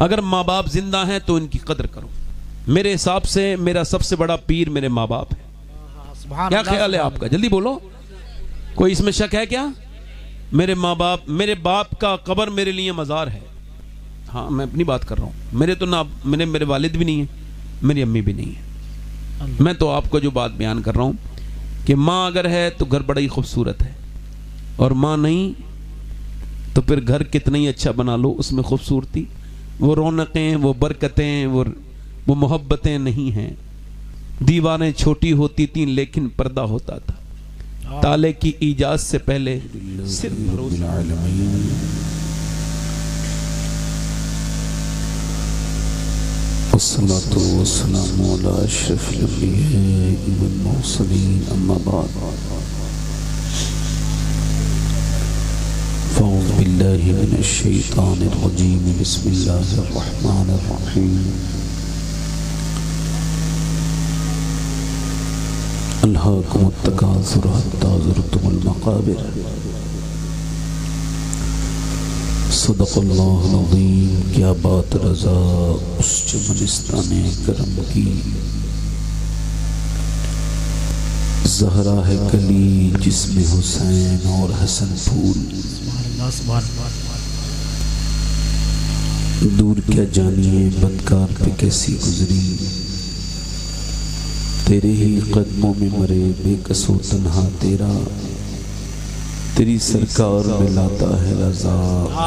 اگر ماں باپ زندہ ہیں تو ان کی قدر کرو. میرے حساب سے میرا سب سے بڑا پیر میرے ماں باپ ہے. کیا خیال ہے آپ کا؟ جلدی بولو. کوئی اس میں شک ہے کیا؟ میرے ماں باپ، میرے باپ کا قبر میرے لیے مزار ہے. ہاں میں اپنی بات کر رہا ہوں. میرے تو نہ میرے والد بھی نہیں ہیں، میری امی بھی نہیں ہے. میں تو آپ کو جو بات بیان کر رہا ہوں کہ ماں اگر ہے تو گھر بڑا ہی خوبصورت ہے، اور ماں نہیں تو پھر گھر کتنا ہی اچھا بنا لو، اس میں خوبصورتی، وہ رونقیں، وہ برکتیں، وہ محبتیں نہیں ہیں. دیواریں چھوٹی ہوتی تھیں لیکن پردہ ہوتا تھا. تالے کی ایجاد سے پہلے صرف بھروسہ. والصلاة والسلام على أشرف الأنبياء والمرسلين أما بعد فأعوذ بالله من الشيطان الرجيم بسم الله الرحمن الرحيم ألهاكم التكاثر حتى زرتم المقابر صدق اللہ العظیم. کیا بات رضا اس چمنستان کرم کی، زہرا ہے کلی جس میں حسین اور حسن پھول. دور کیا جانیے بدکار پہ کیسی گزری، تیرے ہی قدموں میں مرے بے کس و تنہا تیرا. تیری سرکار میں لاتا ہے رضا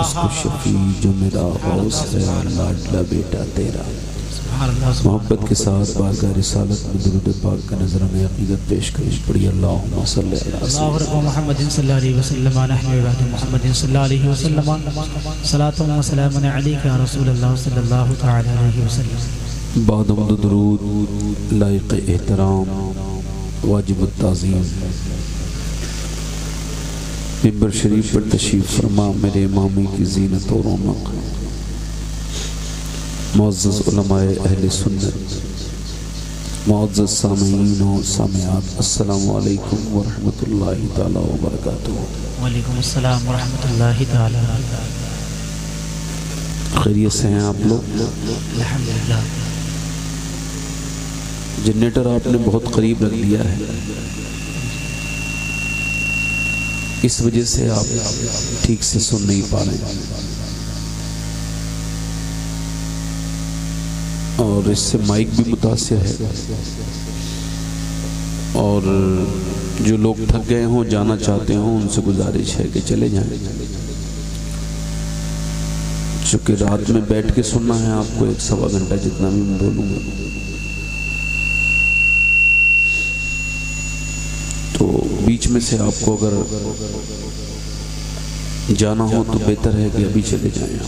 اس کو شفیع جو میرا غوث ہے، لاڈلا بیٹا تیرا. محبت کے ساتھ بارگاہ رسالت میں درود پاک کا نذرانہ عقیدت پیش کریں. پڑھی اللہم صلی اللہ محمد صلی اللہ علیہ وسلم نحن بعد محمد صلی اللہ علیہ وسلم صلاۃ و سلام علیک یا رسول اللہ صلی اللہ تعالی علیہ وسلم. بعد حمد درود لائق احترام واجب التعظیم ممبر شریف پر تشریف فرما میرے امامی کی زینت و رونق، معزز علماء اہل سنت، معزز سامعین و سامعات، السلام علیکم ورحمۃ اللہ تعالی وبرکاتہ. وعلیکم السلام ورحمۃ اللہ تعالی وبرکاتہ. خیریت سے ہیں آپ لوگ؟ الحمدللہ. جنریٹر آپ نے بہت قریب رکھ دیا ہے، اس وجہ سے آپ ٹھیک سے سن نہیں پا رہے ہیں، اور اس سے مائک بھی متاثر ہے. اور جو لوگ تھک گئے ہوں جانا چاہتے ہوں ان سے گزارش ہے کہ چلے جائیں، چونکہ رات میں بیٹھ کے سننا ہے آپ کو 1-1.25 گھنٹہ جتنا بھی میں بولوں گا. تو بیچ میں سے آپ کو اگر جانا ہو تو بہتر ہے کہ ابھی چلے جائیں.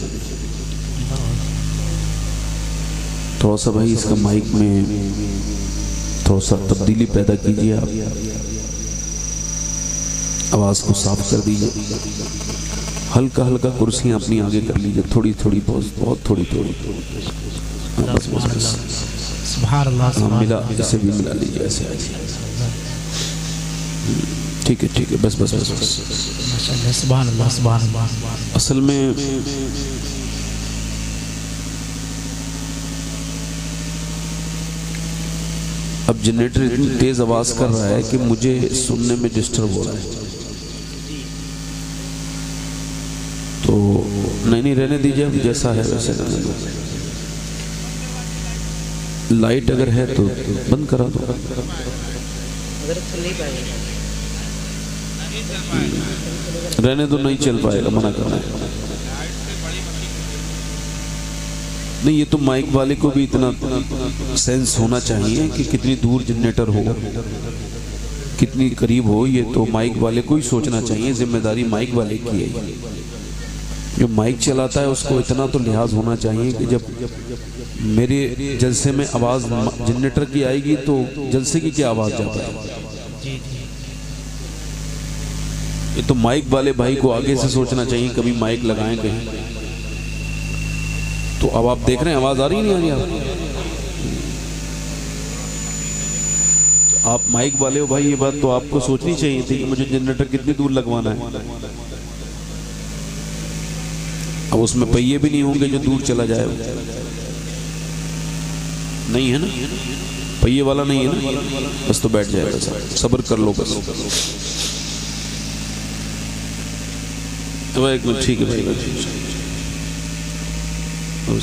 تھوڑا سا بھائی اس کا مائک میں تھوڑا سا تبدیلی پیدا کیجئے، آپ آواز کو صاف کر دیجئے، ہلکا ہلکا کرسیاں اپنی آگے کر لیجئے، تھوڑی تھوڑی بہت تھوڑی تھوڑی. بس بس بس سبحان اللہ. ملا اسے بھی ملا لیجئے ایسے. ٹھیک ہے ٹھیک ہے، بس بس بس بس. سبحان اللہ سبحان اللہ. اصل میں اب جنریٹر اتنی تیز آواز کر رہا ہے کہ مجھے سننے میں ڈسٹرب ہو رہا ہے. تو نہیں رہنے دیجئے، جیسا ہے ویسے رہنے دو. لائٹ اگر ہے تو بند کرا دو. رہنے دو، نہیں چل پائے گا، منع کرنا ہے. نہیں، یہ تو مائک والے کو بھی اتنا سینس ہونا چاہیے کہ کتنی دور جنریٹر ہو، کتنی قریب ہو. یہ تو مائک والے کو ہی سوچنا چاہیے، ذمہ داری مائک والے کی ہے. جو مائک چلاتا ہے اس کو اتنا تو لحاظ ہونا چاہیے کہ جب میرے جلسے میں آواز جنریٹر کی آئے گی تو جلسے کی کیا آواز جا پائے گی. یہ تو مائک والے بھائی کو آگے سے سوچنا چاہیے، کبھی مائک لگائیں کہیں. تو اب آپ دیکھ رہے ہیں آواز آ رہی نہیں آ رہی آپ مائک والے ہو بھائی، یہ بات تو آپ کو سوچنی چاہیے تھی کہ مجھے جنریٹر کتنی دور لگوانا ہے. اب اس میں پہیے بھی نہیں ہوں گے جو دور چلا جائے، نہیں ہے نا، پہیے والا نہیں ہے نا، بس تو بیٹھ جائے گا، صبر کر لو بس۔ ایک منٹ، ٹھیک ہے بھائی،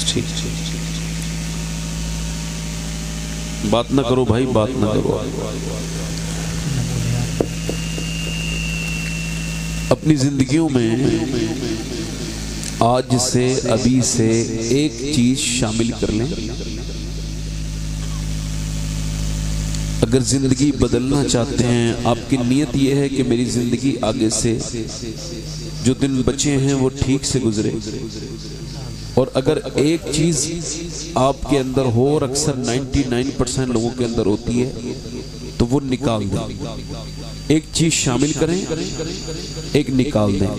ٹھیک، بات نہ کرو بھائی، بات نہ کرو۔ اپنی زندگیوں میں آج سے، ابھی سے ایک چیز شامل کر لیں، اگر زندگی بدلنا چاہتے ہیں، آپ کی نیت یہ ہے کہ میری زندگی آگے سے جو دن بچے ہیں وہ ٹھیک سے گزرے، اور اگر ایک چیز آپ کے اندر ہو، اور اکثر 99% لوگوں کے اندر ہوتی ہے، تو وہ نکال دیں۔ ایک چیز شامل کریں، ایک نکال دیں۔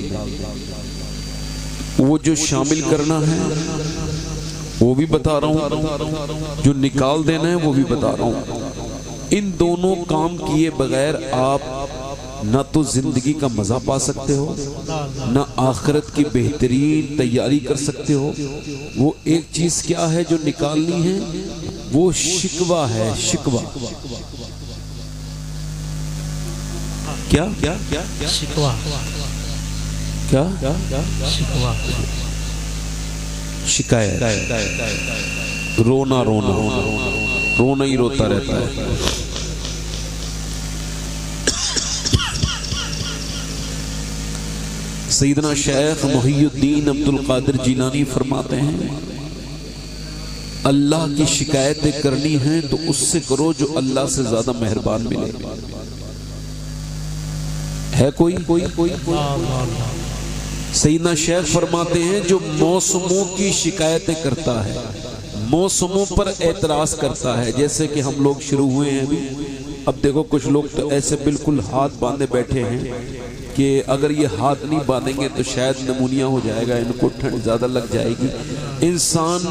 وہ جو شامل کرنا ہے وہ بھی بتا رہا ہوں، جو نکال دینا ہے وہ بھی بتا رہا ہوں۔ ان دونوں کام کیے بغیر آپ نہ تو زندگی کا مزہ پا سکتے ہو، نہ آخرت کی بہترین تیاری کر سکتے ہو۔ وہ ایک چیز کیا ہے جو نکالنی ہے؟ وہ شکوہ ہے، شکوہ۔ کیا شکوہ، کیا؟ شکوہ، شکایت، رونا رونا، رونا ہی روتا رہتا ہے۔ سیدنا شیخ محی الدین عبد القادر جیلانی فرماتے ہیں، اللہ کی شکایتیں کرنی ہیں تو اس سے کرو جو اللہ سے زیادہ مہربان ملے۔ ہے کوئی؟ سیدنا شیخ فرماتے ہیں جو موسموں کی شکایتیں کرتا ہے، موسموں پر اعتراض کرتا ہے، جیسے کہ ہم لوگ شروع ہوئے ہیں ابھی، اب دیکھو کچھ لوگ تو ایسے بالکل ہاتھ باندھے بیٹھے ہیں کہ اگر یہ ہاتھ نہیں باندھیں گے تو شاید نمونیا ہو جائے گا، ان کو ٹھنڈ زیادہ لگ جائے گی۔ انسان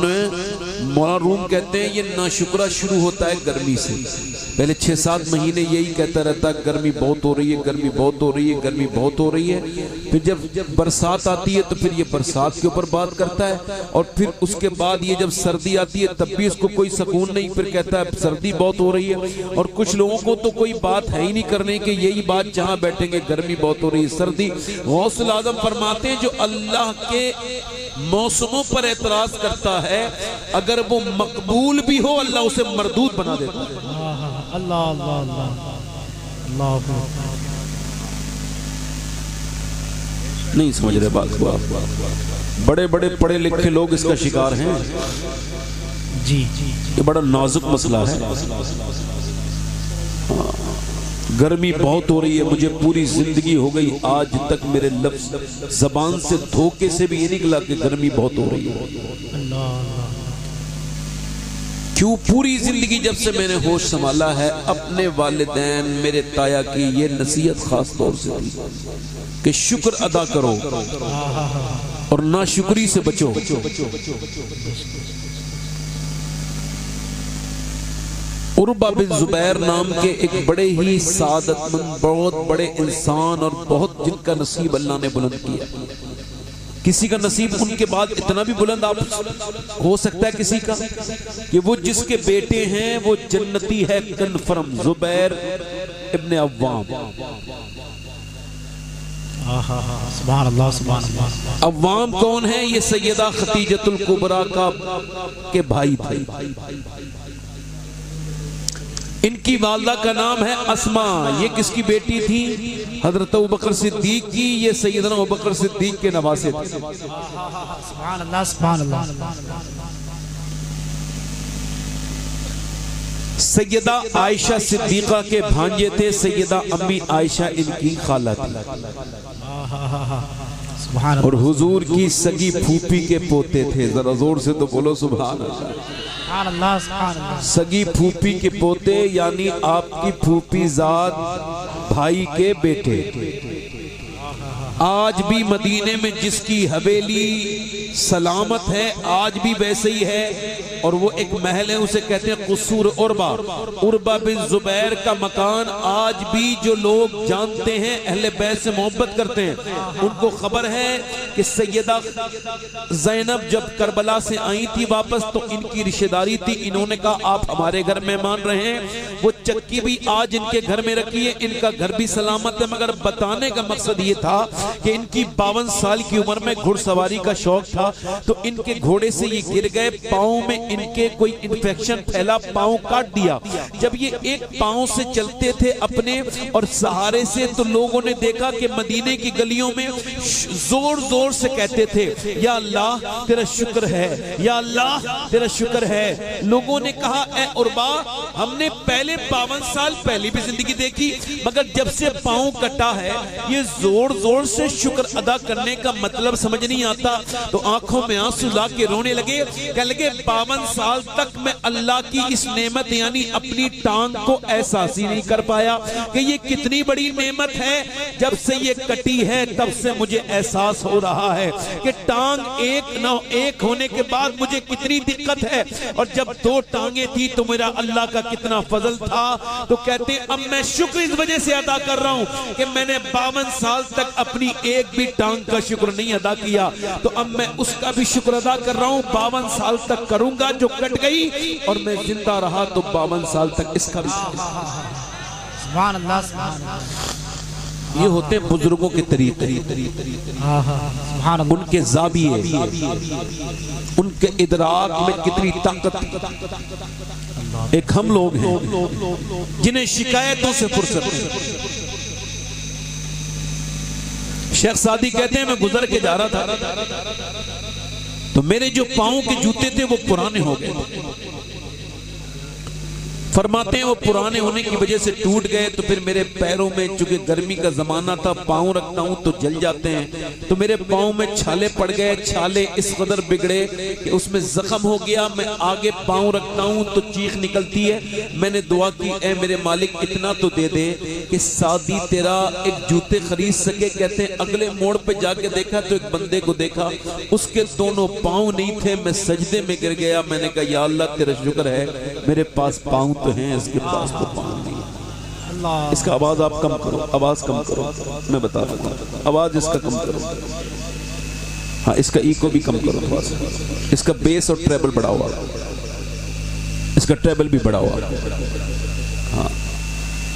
مولانا روم کہتے ہیں یہ ناشکرہ شروع ہوتا ہے گرمی سے، پہلے 6-7 مہینے یہی کہتا رہتا ہے گرمی بہت ہو رہی ہے، گرمی بہت ہو رہی ہے، گرمی بہت ہو رہی ہے۔ پھر جب برسات آتی ہے تو پھر یہ برسات کے اوپر بات کرتا ہے، اور پھر اس کے بعد یہ جب سردی آتی ہے تب بھی اس کو کوئی سکون نہیں، پھر کہتا ہے سردی بہت ہو رہی ہے۔ اور کچھ لوگوں کو تو کوئی بات ہے ہی نہیں کرنے کہ یہی بات جہاں بیٹھیں گے گرمی بہت ہو رہی ہے، سردی۔ غوث الاعظم فرماتے ہیں جو اللہ کے موسموں پر اعتراض کرتا ہے اگر وہ مقبول بھی ہو اللہ اسے مردود بنا دیتا ہے۔ اللہ اللہ اللہ اللہ، نہیں سمجھ رہے بات کو آپ؟ بڑے بڑے پڑھے لکھے لوگ اس کا شکار ہیں۔ جی یہ بڑا نازک مسئلہ ہے۔ گرمی بہت ہو رہی ہے، مجھے پوری زندگی ہو گئی آج تک میرے لفظ زبان سے دھوکے سے بھی یہ نکلا کہ گرمی بہت ہو رہی ہے۔ کیوں؟ پوری زندگی جب سے میں نے ہوش سنبھالا ہے اپنے والدین، میرے تایا کی یہ نصیحت خاص طور سے تھی کہ شکر ادا کرو اور ناشکری سے بچو۔ عروہ بن زبیر نام کے ایک بڑے ہی سعادت مند، بہت بڑے انسان اور بہت جن کا نصیب اللہ نے بلند کیا، کسی کا نصیب ان کے بعد اتنا بھی بلند آپ ہو سکتا ہے کسی کا کہ وہ جس کے بیٹے ہیں وہ جنتی ہے کنفرم، زبیر ابن عوام۔ سبحان اللہ سبحان اللہ۔ عوام کون ہے؟ یہ سیدہ خدیجۃ الکبریٰ کے بھائی تھے۔ ان کی والدہ کا نام ہے اسماء، یہ کس کی بیٹی تھی؟ حضرت ابوبکر صدیق کی، یہ سیدنا ابوبکر صدیق کے نواسے تھے۔ سبحان اللہ سبحان اللہ۔ سیدہ عائشہ صدیقہ کے بھانجے تھے، سیدہ امی عائشہ ان کی خالہ تھی، اور حضور کی سگی پھوپھی کے پوتے تھے۔ ذرا زور سے تو بولو سبحان اللہ۔ سگی پھوپھی کے پوتے یعنی آپ کی پھوپھی ذات بھائی کے بیٹے۔ آج بھی مدینے میں جس کی حویلی سلامت ہے، آج بھی ویسے ہی ہے، اور وہ ایک محل ہے اسے کہتے ہیں قصور عربہ، عربہ بن زبیر کا مکان آج بھی جو لوگ جانتے ہیں، اہل بیت سے محبت کرتے ہیں، ان کو خبر ہے کہ سیدہ زینب جب کربلا سے آئی تھی واپس تو ان کی رشتہ داری تھی، انہوں نے کہا آپ ہمارے گھر مہمان رہے ہیں، وہ چکی بھی آج ان کے گھر میں رکھی ہے، ان کا گھر بھی سلامت ہے، مگر بتانے کا مقصد یہ تھا کہ ان کی 52 سال کی عمر میں گھڑ سواری کا شوق تھا، تو ان کے گھوڑے سے یہ گر گئے، پاؤں میں ان کے کوئی انفیکشن پھیلا، پاؤں کاٹ دیا، جب یہ ایک پاؤں سے چلتے تھے اپنے اور سہارے سے، تو لوگوں نے دیکھا کہ مدینے کی گلیوں میں زور زور سے کہتے تھے یا اللہ تیرا شکر ہے، یا اللہ تیرا شکر ہے۔ لوگوں نے کہا اے عربہ ہم نے پہلے 52 سال پہلی بھی زندگی دیکھی، مگر جب سے پاؤں کٹا ہے یہ زور زور سے شکر ادا کرنے کا مطلب سمجھ نہیں آتا، تو آنکھوں میں آنسو لا کے رونے لگے، کہنے لگے 52 سال تک میں اللہ کی اس نعمت یعنی اپنی ٹانگ کو احساس ہی نہیں کر پایا کہ یہ کتنی بڑی نعمت ہے، جب سے یہ کٹی ہے تب سے مجھے احساس ہو رہا ہے کہ ٹانگ ایک ہونے کے بعد مجھے کتنی دقت ہے، اور جب 2 ٹانگیں تھی تو میرا اللہ کا کتنا فضل تھا۔ تو کہتے ہیں اب میں شکر اس وجہ سے ادا کر رہا ہوں کہ میں نے 52 سال تک اپنی ایک بھی ٹانگ کا شکر نہیں ادا کیا، تو اب میں اس کا بھی شکر ادا کر رہا ہوں، 52 سال تک کروں گا جو کٹ گئی، اور میں زندہ رہا تو 52 سال تک اس کا بھی سبحان اللہ سبحان اللہ۔ یہ ہوتے ہیں بزرگوں کے طریقے، سبحان اللہ، ان کے زاویے، ان کے ادراک میں کتنی طاقت۔ ایک ہم لوگ ہیں جنہیں شکایتوں سے فرصت نہیں۔ شیخ سعدی کہتے ہیں میں گزر کے جا رہا تھا تو میرے جو پاؤں کے جوتے تھے وہ پرانے ہو گئے، فرماتے ہیں وہ پرانے ہونے کی وجہ سے ٹوٹ گئے، تو پھر میرے پیروں میں چونکہ گرمی کا زمانہ تھا پاؤں رکھتا ہوں تو جل جاتے ہیں، تو میرے پاؤں میں چھالے پڑ گئے، چھالے اس قدر بگڑے کہ اس میں زخم ہو گیا، میں آگے پاؤں رکھتا ہوں تو چیخ نکلتی ہے۔ میں نے دعا کی اے میرے مالک اتنا تو دے دے کہ سعدی تیرا ایک جوتے خرید سکے۔ کہتے ہیں اگلے موڑ پہ جا کے دیکھا تو ایک بندے کو دیکھا اس کے دونوں پاؤں نہیں تھے، میں سجدے میں گر گیا، میں نے کہا یا اللہ تیرا شکر ہے میرے پاس پاؤں تو ہیں، اس کے پاس تو پاؤں نہیں ہے۔ اس کا آواز آپ کم کرو، آواز کم کرو، میں بتا رہا ہوں آواز اس کا کم کرو، ہاں اس کا ایکو بھی کم کرو تھوڑا سا، اس کا بیس اور ٹریبل بڑھا ہوا، اس کا ٹریبل بھی بڑھا ہوا، ہاں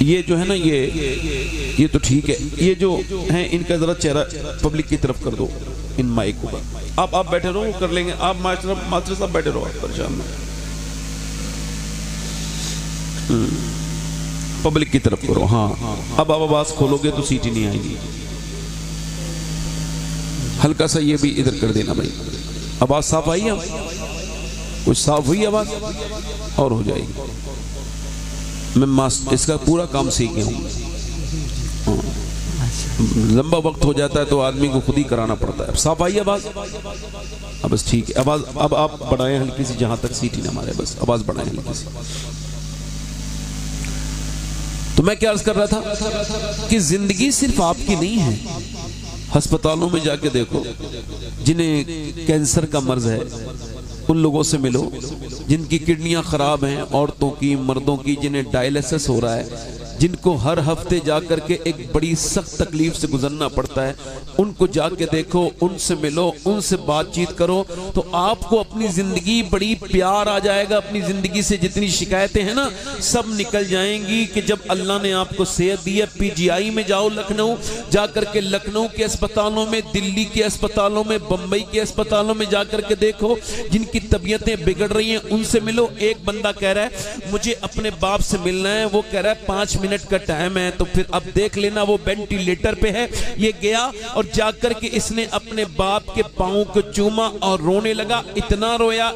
یہ جو ہے نا یہ تو ٹھیک ہے، یہ جو ہیں ان کا ذرا چہرہ پبلک کی طرف کر دو ان مائک کو، آپ بیٹھے رہو کر لیں گے، آپ ماسٹر صاحب بیٹھے رہو، آپ پریشان نہ پبلک کی طرف کرو، ہاں اب آپ آواز کھولو گے تو سیٹی نہیں آئے گی، ہلکا سا یہ بھی ادھر کر دینا بھائی، آواز صاف آئی ہے، کچھ صاف ہوئی آواز اور ہو جائے گی، میں اس کا پورا کام سیکھے ہوں، لمبا وقت ہو جاتا ہے تو آدمی کو خود ہی کرانا پڑتا ہے۔ اب صاف آئی آواز، اب بس ٹھیک ہے، آواز اب آپ بڑھائیں ہلکی سی، جہاں تک سیٹی نہ مارے بس آواز بڑھائیں ہلکی سی۔ تو میں کیا عرض کر رہا تھا کہ زندگی صرف آپ کی نہیں ہے، ہسپتالوں میں جا کے دیکھو جنہیں کینسر کا مرض ہے ان لوگوں سے ملو، جن کی کڈنیاں خراب ہیں، عورتوں کی مردوں کی جنہیں ڈائلیسس ہو رہا ہے، جن کو ہر ہفتے جا کر کے ایک بڑی سخت تکلیف سے گزرنا پڑتا ہے، ان کو جا کے دیکھو، ان سے ملو، ان سے بات چیت کرو، تو آپ کو اپنی زندگی بڑی پیار آ جائے گا، اپنی زندگی سے جتنی شکایتیں ہیں نا سب نکل جائیں گی کہ جب اللہ نے آپ کو صحت دی ہے۔ پی جی آئی میں جاؤ لکھنؤ، جا کر کے لکھنؤ کے اسپتالوں میں، دلی کے اسپتالوں میں، بمبئی کے اسپتالوں میں جا کر کے دیکھو، جن کی طبیعتیں بگڑ رہی ہیں ان سے ملو۔ ایک بندہ کہہ رہا ہے مجھے اپنے باپ سے ملنا ہے، وہ کہہ رہا ہے 5 منٹ کا ٹائم ہے، تو پھر اب دیکھ لینا وہ وینٹیلیٹر پہ ہے۔ یہ گیا اور جا کر کے اس نے اپنے باپ کے پاؤں کو چوما اور رونے لگا، اتنا رویا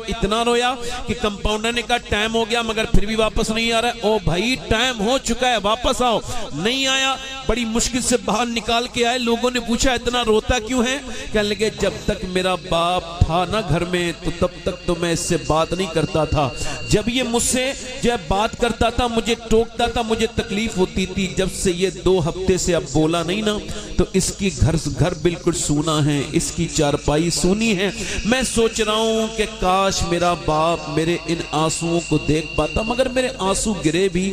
کہ کمپاؤنڈر نے کہا ٹائم ہو گیا، مگر پھر بھی واپس نہیں آ رہا ہے۔ او بھائی ٹائم ہو چکا ہے، واپس آؤ، نہیں آیا۔ بڑی مشکل سے باہر نکال کے آئے. لوگوں نے پوچھا اتنا روتا کیوں ہے؟ کہنے لگے جب تک میرا باپ تھا نا گھر میں تو تب تک تو میں اس سے بات نہیں کرتا تھا. جب یہ مجھ سے جو بات کرتا تھا مجھے ٹوکتا تھا, مجھے تکلیف ہوتی تھی. جب سے یہ 2 ہفتے سے اب بولا نہیں نا تو اس کی گھر بالکل سونا ہے, اس کی چارپائی سونی ہے. میں سوچ رہا ہوں کہ کاش میرا باپ میرے ان آنسوؤں کو دیکھ پاتا, مگر میرے آنسو گرے بھی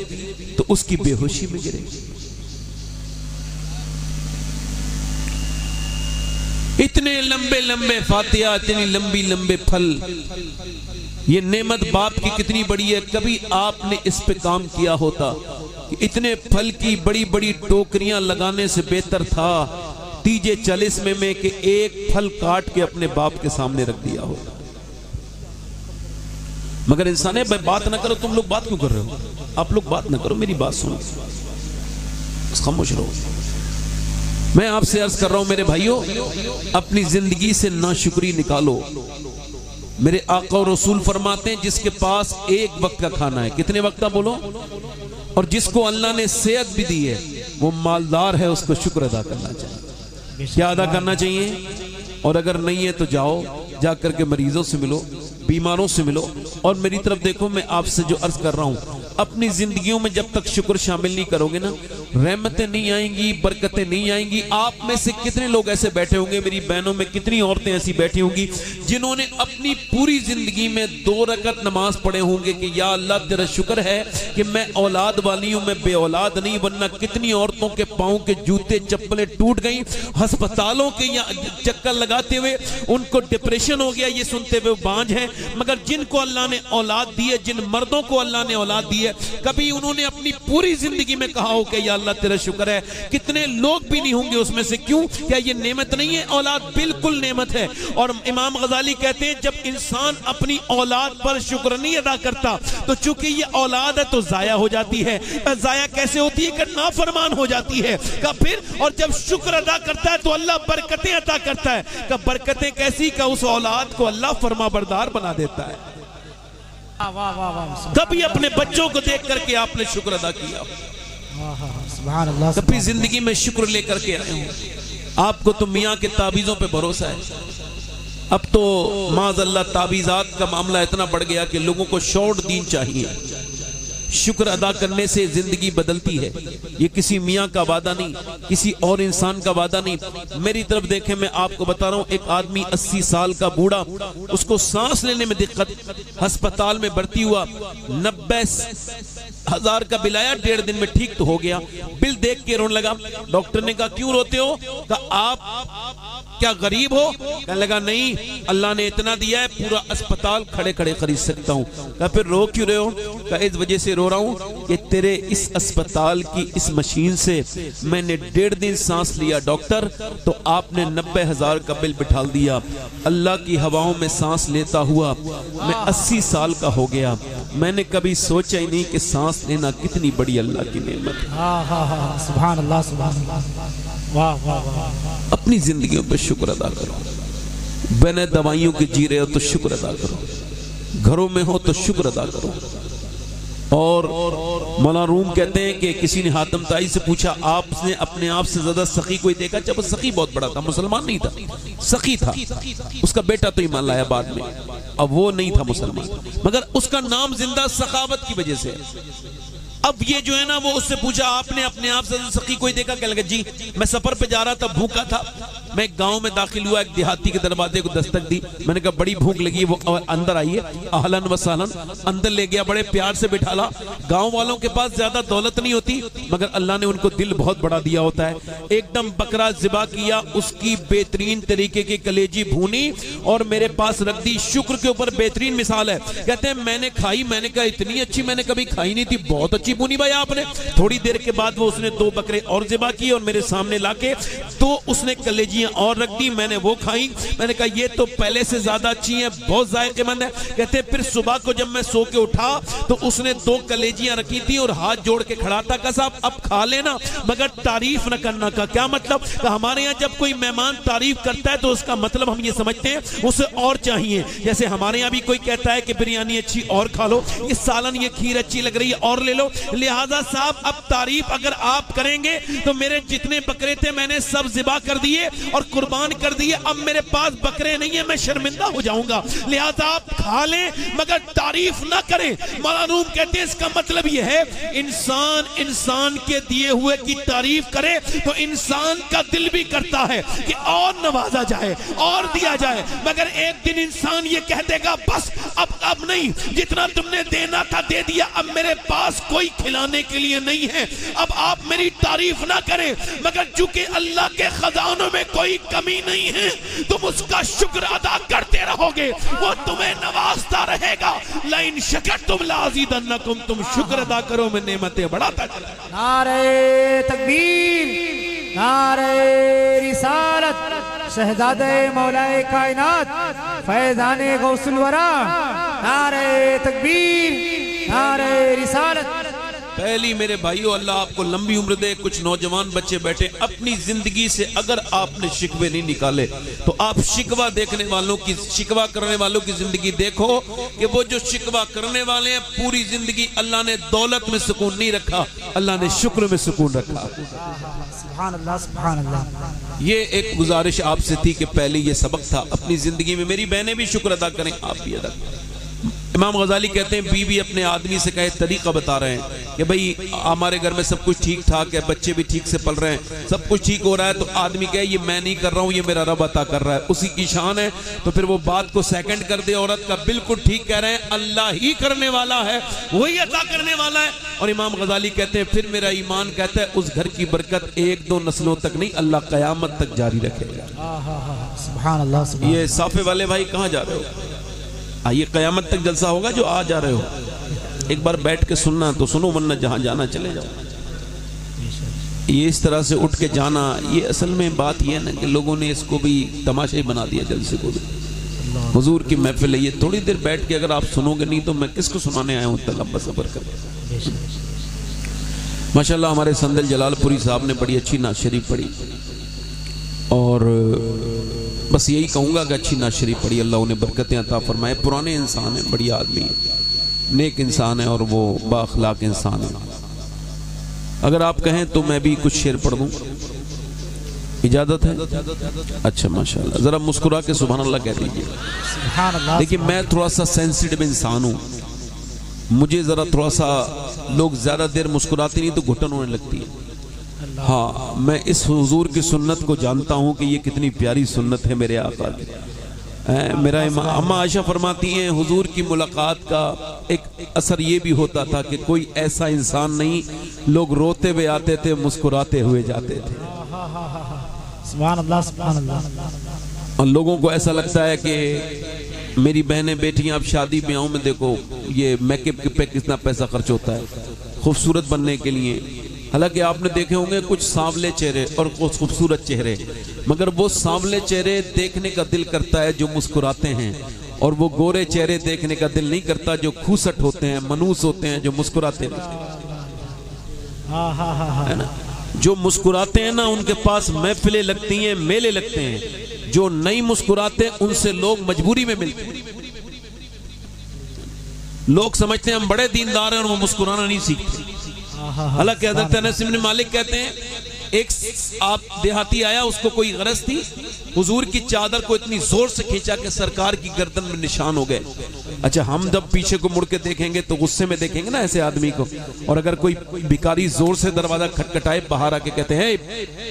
تو اس کی بے ہوشی میں گرے. اتنے لمبے لمبے فاتحہ, اتنی لمبی لمبے پھل, یہ نعمت باپ کی کتنی بڑی ہے. کبھی آپ نے اس پہ کام کیا ہوتا کہ اتنے پھل کی بڑی بڑی ٹوکریاں لگانے سے بہتر تھا تیجے 40 میں کہ ایک پھل کاٹ کے اپنے باپ کے سامنے رکھ دیا ہوتا. مگر انسان ہے بھائی بات نہ کرو. تم لوگ بات کیوں کر رہے ہو؟ آپ لوگ بات نہ کرو, میری بات سنو, خاموش رہو. میں آپ سے عرض کر رہا ہوں میرے بھائیوں, اپنی زندگی سے ناشکری نکالو. میرے آقا و رسول فرماتے ہیں جس کے پاس ایک وقت کا کھانا ہے, کتنے وقت کا بولو, اور جس کو اللہ نے صحت بھی دی ہے وہ مالدار ہے, اس کو شکر ادا کرنا چاہیے. کیا ادا کرنا چاہیے؟ اور اگر نہیں ہے تو جاؤ, جا کر کے مریضوں سے ملو, بیماروں سے ملو. اور میری طرف دیکھو, میں آپ سے جو عرض کر رہا ہوں, اپنی زندگیوں میں جب تک شکر شامل نہیں کرو گے نا, رحمتیں نہیں آئیں گی, برکتیں نہیں آئیں گی. آپ میں سے کتنے لوگ ایسے بیٹھے ہوں گے, میری بہنوں میں کتنی عورتیں ایسی بیٹھی ہوں گی جنہوں نے اپنی پوری زندگی میں 2 رکعت نماز پڑھے ہوں گے کہ یا اللہ تیرا شکر ہے کہ میں اولاد والی ہوں, میں بے اولاد نہیں. ورنہ کتنی عورتوں کے پاؤں کے جوتے چپلیں ٹوٹ گئیں, ہسپتالوں کے چکر لگاتے ہوئے ان کو ڈپریشن ہو گیا یہ سنتے ہوئے بانج ہیں. مگر جن کو اللہ نے اولاد دی ہے, جن مردوں کو اللہ نے اولاد دی ہے, کبھی انہوں نے اپنی پوری زندگی میں کہا ہو کہ یا اللہ تیرا شکر ہے. کتنے لوگ بھی نہیں ہوں گے اس میں سے. کیوں؟ کیا یہ نعمت نہیں ہے؟ اولاد بالکل نعمت ہے. اور امام غزالی کہتے ہیں جب انسان اپنی اولاد پر شکر نہیں ادا کرتا تو چونکہ یہ اولاد ہے تو ضائع ہو جاتی ہے. ضائع کیسے ہوتی ہے؟ کہ نافرمان ہو جاتی ہے. کہ پھر اور جب شکر ادا کرتا ہے تو اللہ برکتیں عطا کرتا ہے. کہ برکتیں کیسی؟ کہ اس اولاد کو اللہ فرما بردار بنا دیتا ہے. کبھی اپنے بچوں کو دیکھ کر کے آپ نے شکر ادا کیا؟ کبھی زندگی میں شکر لے کر کے آئے ہوں؟ آپ کو تو میاں کے تعویذوں پہ بھروسہ ہے. اب تو معاذ اللہ تعویذات کا معاملہ اتنا بڑھ گیا کہ لوگوں کو شارٹ دین چاہیے. شکر ادا کرنے سے زندگی بدلتی ہے. یہ کسی میاں کا وعدہ نہیں, کسی اور انسان کا وعدہ نہیں. میری طرف دیکھیں, میں آپ کو بتا رہا ہوں, ایک آدمی 80 سال کا بوڑھا, اس کو سانس لینے میں دقت, ہسپتال میں بھرتی ہوا, 90,000 کا بل آیا, 1.5 دن میں ٹھیک تو ہو گیا. بل دیکھ کے رونے لگا. ڈاکٹر نے کہا کیوں روتے ہو؟ کہا آپ کیا غریب ہو؟ کہنے لگا نہیں, اللہ نے اتنا دیا ہے پورا اسپتال کھڑے کھڑے خرید سکتا ہوں. کہا پھر رو کیوں رہے ہو؟ کہا اس وجہ سے رو رہا ہوں کہ تیرے اس اسپتال کی اس مشین سے میں نے 1.5 دن سانس لیا ڈاکٹر, تو آپ نے 90,000 کا بل بٹھال دیا. اللہ کی ہواؤں میں سانس لیتا ہوا میں 80 سال کا ہو گیا. میں نے کبھی سوچا ہی نہیں کہ سانس لینا کتنی بڑی اللہ کی نعمت ہے. سبحان اللہ, سبحان اللہ. واہ واہ واہ. اپنی زندگیوں پہ شکر ادا کرو. بنا دوائیوں کے جی رہے ہو تو شکر ادا کرو, گھروں میں ہو تو شکر ادا کرو. اور مولانا روم کہتے ہیں کہ کسی نے حاتم طائی سے پوچھا آپ نے اپنے آپ سے زیادہ سخی کوئی دیکھا؟ جب وہ سخی بہت بڑا تھا, مسلمان نہیں تھا, سخی تھا. اس کا بیٹا تو ایمان لایا بعد میں, اب وہ نہیں تھا مسلمان, مگر اس کا نام زندہ سخاوت کی وجہ سے. اب یہ جو ہے نا, وہ اس سے پوچھا آپ نے اپنے آپ سے سخی کوئی دیکھا؟ کہنے لگا جی میں سفر پہ جا رہا تھا, بھوکا تھا, میں ایک گاؤں میں داخل ہوا, ایک دیہاتی کے دروازے کو دستک دی, میں نے کہا بڑی بھوک لگی, وہ اندر آئیے, اہلن و سہلن, اندر لے گیا, بڑے پیار سے بٹھالا. گاؤں والوں کے پاس زیادہ دولت نہیں ہوتی مگر اللہ نے ان کو دل بہت بڑا دیا ہوتا ہے. ایک دم بکرا ذبح کیا, اس کی بہترین طریقے کی کلیجی بھونی اور میرے پاس رکھ دی. شکر کے اوپر بہترین مثال ہے. کہتے ہیں میں نے کھائی, میں نے کہا اتنی اچھی میں نے کبھی کھائی نہیں تھی, بہت اچھی بھونی بھائی آپ نے. تھوڑی دیر کے بعد وہ اس نے 2 بکرے اور ذبح کیے اور میرے سامنے لا کے تو اس نے کلیجی کلیجیاں اور رکھ دی، میں نے وہ کھائیں، میں نے کہا یہ تو پہلے سے زیادہ اچھی ہیں، بہت ذائقے مند ہے۔ کہتے ہیں پھر صبح کو جب میں سو کے اٹھا تو اس نے 2 کلیجیاں رکھی تھی اور ہاتھ جوڑ کے کھڑا تھا، کہا صاحب اب کھا لینا مگر تعریف نہ کرنا۔ کا کیا مطلب؟ کہ ہمارے یہاں جب کوئی مہمان تعریف کرتا ہے تو اس کا مطلب ہم یہ سمجھتے ہیں اسے اور چاہیے، جیسے ہمارے یہاں بھی کوئی کہتا ہے کہ بریانی اچھی اور کھا لو، یہ سالن یہ کھیر اچھی لگ رہی ہے اور لے لو۔ لہذا صاحب اب تعریف اگر آپ کریں گے تو میرے جتنے بکرے تھے میں نے سب ذبح کر دیے اور قربان کر دیے، اب میرے پاس بکرے نہیں ہیں، میں شرمندہ ہو جاؤں گا، لہذا آپ کھا لیں مگر تعریف نہ کریں۔ مولانا روم کہتے ہیں اس کا مطلب یہ ہے انسان کے دیے ہوئے کی تعریف کرے تو انسان کا دل بھی کرتا ہے کہ اور نوازا جائے اور دیا جائے، مگر ایک دن انسان یہ کہہ دے گا بس اب نہیں، جتنا تم نے دینا تھا دے دیا، اب میرے پاس کوئی کھلانے کے لیے نہیں ہے، اب آپ میری تعریف نہ کریں، مگر چونکہ اللہ کے خزانوں میں کوئی کمی نہیں ہے تم اس کا شکر ادا کرتے رہو گے، وہ تمہیں نوازتا رہے گا۔ لَإِن شَكَرْتُمْ لَأَزِيدَنَّكُمْ، تم شکر ادا کرو میں نعمتیں بڑھاتا چلا۔ نعرہ تکبیر، نعرہ رسالت، شہزادہ مولا کائنات فیضان غوث الورا، نعرہ تکبیر، نعرہ رسالت۔ پہلی میرے بھائیو اللہ آپ کو لمبی عمر دے۔ کچھ نوجوان بچے بیٹھے، اپنی زندگی سے اگر آپ نے شکوے نہیں نکالے تو آپ شکوہ دیکھنے والوں کی، شکوہ کرنے والوں کی زندگی دیکھو کہ وہ جو شکوہ کرنے والے ہیں پوری زندگی اللہ نے دولت میں سکون نہیں رکھا، اللہ نے شکر میں سکون رکھا۔ سبحان اللہ، سبحان اللہ۔ یہ ایک گزارش آپ سے تھی کہ پہلے یہ سبق تھا، اپنی زندگی میں میری بہنیں بھی شکر ادا کریں، آپ بھی ادا کریں۔ امام غزالی کہتے ہیں بیوی اپنے آدمی سے کہے، طریقہ بتا رہے ہیں کہ بھئی ہمارے گھر میں سب کچھ ٹھیک ٹھاک ہے، بچے بھی ٹھیک سے پل رہے ہیں، سب کچھ ٹھیک ہو رہا ہے، تو آدمی کہے یہ میں نہیں کر رہا ہوں، یہ میرا رب عطا کر رہا ہے، اسی کی شان ہے، تو پھر وہ بات کو سیکنڈ کر دے عورت کا، بالکل ٹھیک کہہ رہے ہیں، اللہ ہی کرنے والا ہے، وہی عطا کرنے والا ہے۔ اور امام غزالی کہتے ہیں پھر میرا ایمان کہتا ہے اس گھر کی برکت 1-2 نسلوں تک نہیں، اللہ قیامت تک جاری رکھے گا۔ سبحان اللہ، سبحان اللہ۔ یہ صافے والے بھائی کہاں جا رہے ہو؟ آئیے قیامت تک جلسہ ہوگا جو آ جا رہے ہو، ایک بار بیٹھ کے سننا تو سنو، ورنہ جہاں جانا چلے جاؤ۔ یہ اس طرح سے اٹھ کے جانا، یہ اصل میں بات یہ ہے نا کہ لوگوں نے اس کو بھی تماشا ہی بنا دیا جلسے کو بھی۔ حضور کی محفل ہے، یہ تھوڑی دیر بیٹھ کے اگر آپ سنو گے نہیں تو میں کس کو سنانے آیا ہوں اتنا لمبا سفر کر۔ ماشاءاللہ ہمارے سندل جلال پوری صاحب نے بڑی اچھی نعت شریف پڑھی، اور بس یہی کہوں گا کہ اچھی نعت شریف پڑھی، اللہ انہیں برکتیں عطا فرمائے۔ پرانے انسان ہیں، بڑی آدمی ہے، نیک انسان ہے اور وہ با اخلاق انسان ہے۔ اگر آپ کہیں تو میں بھی کچھ شعر پڑھ دوں، اجازت ہے؟ اچھا ماشاءاللہ، ذرا مسکرا کے سبحان اللہ کہہ دیجئے۔ لیکن میں تھوڑا سا سینسیٹیو انسان ہوں، مجھے ذرا تھوڑا سا لوگ زیادہ دیر مسکراتے نہیں تو گھٹن ہونے لگتی ہے۔ ہاں میں اس حضور کی سنت کو جانتا ہوں کہ یہ کتنی پیاری سنت ہے میرے آقا کی۔ میرا اماں عائشہ فرماتی ہیں حضور کی ملاقات کا ایک اثر یہ بھی ہوتا تھا کہ کوئی ایسا انسان نہیں، لوگ روتے ہوئے آتے تھے، مسکراتے ہوئے جاتے تھے۔ سبحان اللہ، سبحان اللہ۔ اور لوگوں کو ایسا لگتا ہے کہ میری بہنیں بیٹیاں اب شادی بیاہوں میں دیکھو یہ میک اپ پہ کتنا پیسہ خرچ ہوتا ہے خوبصورت بننے کے لیے۔ حالانکہ آپ نے دیکھے ہوں گے کچھ سانولے چہرے اور کچھ خوبصورت چہرے، مگر وہ سانولے چہرے دیکھنے کا دل کرتا ہے جو مسکراتے ہیں، اور وہ گورے چہرے دیکھنے کا دل نہیں کرتا جو کھوسٹ ہوتے ہیں، منوس ہوتے ہیں، جو مسکراتے ہیں نا۔ جو مسکراتے ہیں نا ان کے پاس محفلیں لگتی ہیں، میلے لگتے ہیں، جو نہیں مسکراتے ان سے لوگ مجبوری میں ملتے ہیں۔ لوگ سمجھتے ہیں ہم بڑے دیندار ہیں اور وہ مسکرانا نہیں سیکھتے۔ حالانکہ حضرت انس بن مالک کہتے ہیں ایک آپ دیہاتی آیا، اس کو کوئی غرض تھی، حضور کی چادر کو اتنی زور سے کھینچا کہ سرکار کی گردن میں نشان ہو گئے۔ اچھا ہم جب پیچھے کو مڑ کے دیکھیں گے تو غصے میں دیکھیں گے نا ایسے آدمی کو، اور اگر کوئی بھکاری زور سے دروازہ کھٹکھٹائے باہر آ کے کہتے ہیں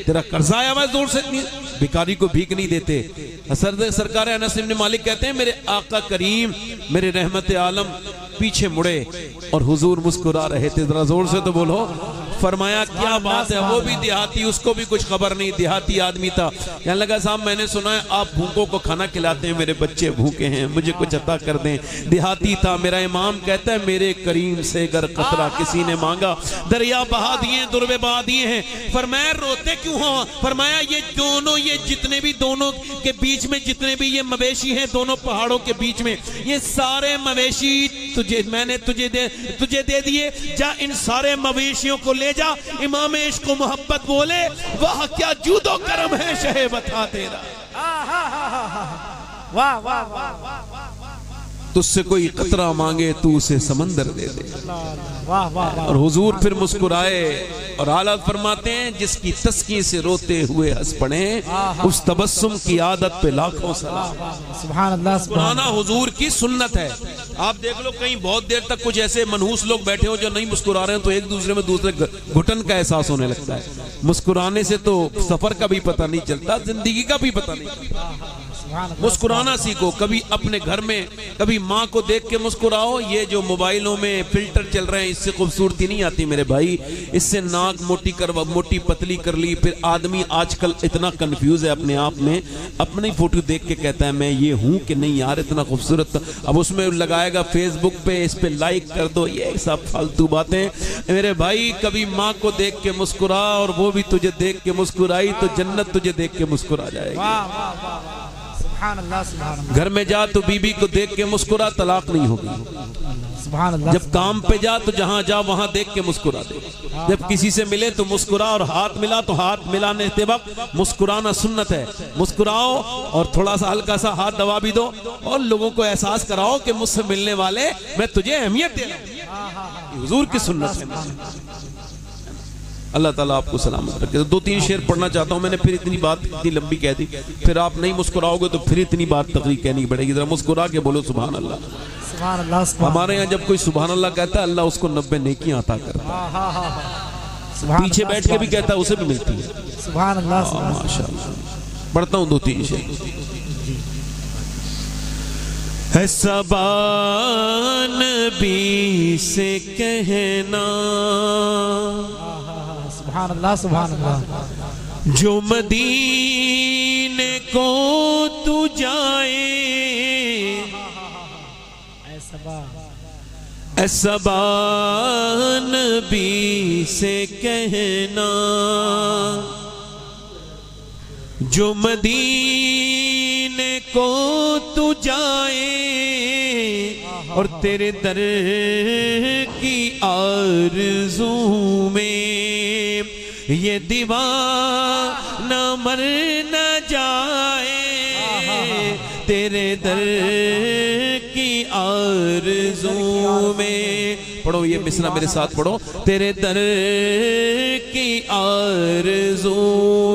تیرا قرضہ آیا ہوا ہے زور سے، بھکاری کو بھیک نہیں دیتے۔ سرکار انس بن مالک کہتے ہیں میرے آقا کریم، میرے رحمت عالم پیچھے مڑے، اور حضور مسکرا رہے تھے. ذرا زور سے تو بولو. فرمایا کیا بات ہے, وہ بھی دیہاتی, اس کو بھی کچھ خبر نہیں, دیہاتی آدمی تھا. کہنے لگا صاحب میں نے سنا ہے آپ بھوکوں کو کھانا کھلاتے ہیں, میرے بچے بھوکے ہیں, مجھے کچھ عطا کر دیں. دیہاتی تھا. میرا امام کہتا ہے میرے کریم سے اگر قطرہ کسی نے مانگا دریا بہا دیے, دروے بہا دیے ہیں. فرمایا روتے کیوں ہو؟ فرمایا یہ دونوں, یہ جتنے بھی دونوں کے بیچ میں جتنے بھی یہ مویشی ہیں دونوں پہاڑوں کے بیچ میں, یہ سارے مویشی تجھے میں نے تجھے دے دیے, جا ان سارے مویشیوں کو لے جا. امام عشق و محبت بولے واہ کیا جود و کرم ہے شہ بتا تیرا. واہ واہ واہ تجھ سے کوئی قطرہ مانگے تو اسے سمندر دے دے. واہ واہ. اور حضور پھر مسکرائے اور حالات فرماتے ہیں جس کی تسکین سے روتے ہوئے ہنس پڑیں اس تبسم کی عادت پہ لاکھوں سلام. سبحان اللہ سبحان پرانا حضور کی سنت ہے. آپ دیکھ لو کہیں بہت دیر تک کچھ ایسے منحوس لوگ بیٹھے ہو جو نہیں مسکرا رہے ہیں تو ایک دوسرے میں دوسرے گھٹن کا احساس ہونے لگتا ہے. مسکرانے سے تو سفر کا بھی پتہ نہیں چلتا, زندگی کا بھی پتہ نہیں چلتا. مسکرانا سیکھو. کبھی اپنے گھر میں کبھی ماں کو دیکھ کے مسکراؤ. یہ جو موبائلوں میں فلٹر چل رہے ہیں اس سے خوبصورتی نہیں آتی میرے بھائی. اس سے ناک موٹی پتلی کر لی. پھر آدمی آج کل اتنا کنفیوز ہے اپنے آپ میں, اپنی فوٹو دیکھ کے کہتا ہے میں یہ ہوں کہ نہیں یار اتنا خوبصورت. اب اس میں لگائے گا فیس بک پہ, اس پہ لائک کر دو. یہ سب فالتو باتیں میرے بھائی. کبھی ماں کو دیکھ کے مسکرا اور وہ بھی تجھے دیکھ کے مسکرائی تو جنت تجھے دیکھ کے مسکرا جائے گی. سبحان اللہ سبحان اللہ. گھر میں جا تو بیوی کو دیکھ کے مسکرا, طلاق نہیں ہوگی. سبحان اللہ. جب کام پہ جا تو جہاں جا وہاں دیکھ کے مسکرا دے. جب کسی سے ملے تو مسکرا, اور ہاتھ ملا تو ہاتھ ملانے کے وقت مسکرانا سنت ہے. مسکراؤ اور تھوڑا سا ہلکا سا ہاتھ دبا بھی دو اور لوگوں کو احساس کراؤ کہ مجھ سے ملنے والے میں تجھے اہمیت دے رہا ہوں. حضور کی سنت ہے. اللہ تعالیٰ آپ کو سلامت رکھے. 2-3 شعر پڑھنا چاہتا ہوں. میں نے پھر اتنی بات اتنی لمبی کہہ دی, پھر آپ نہیں مسکراؤ گے تو پھر اتنی بات تقریر کہنی پڑے گی. ذرا مسکرا کے بولو سبحان اللہ. سبحان اللہ سبحان. ہمارے یہاں جب کوئی سبحان اللہ کہتا ہے اللہ اس کو 90 نیکیاں عطا کرتا ہے. پیچھے بیٹھ کے بھی کہتا ہے اسے بھی ملتی ہے. سبحان اللہ ماشاءاللہ. پڑھتا ہوں 2-3 شعر. ہے صبا نبی سے کہنا سبحان اللہ سبحان اللہ. جو مدینے کو تو جائے اے صبا نبی سے کہنا جو مدینے کو تو جائے اور تیرے در کی آرزو میں یہ دیوانہ مر نہ جائے. تیرے در کی آرزو میں, پڑھو یہ مصرع میرے ساتھ پڑھو. تیرے در کی آرزو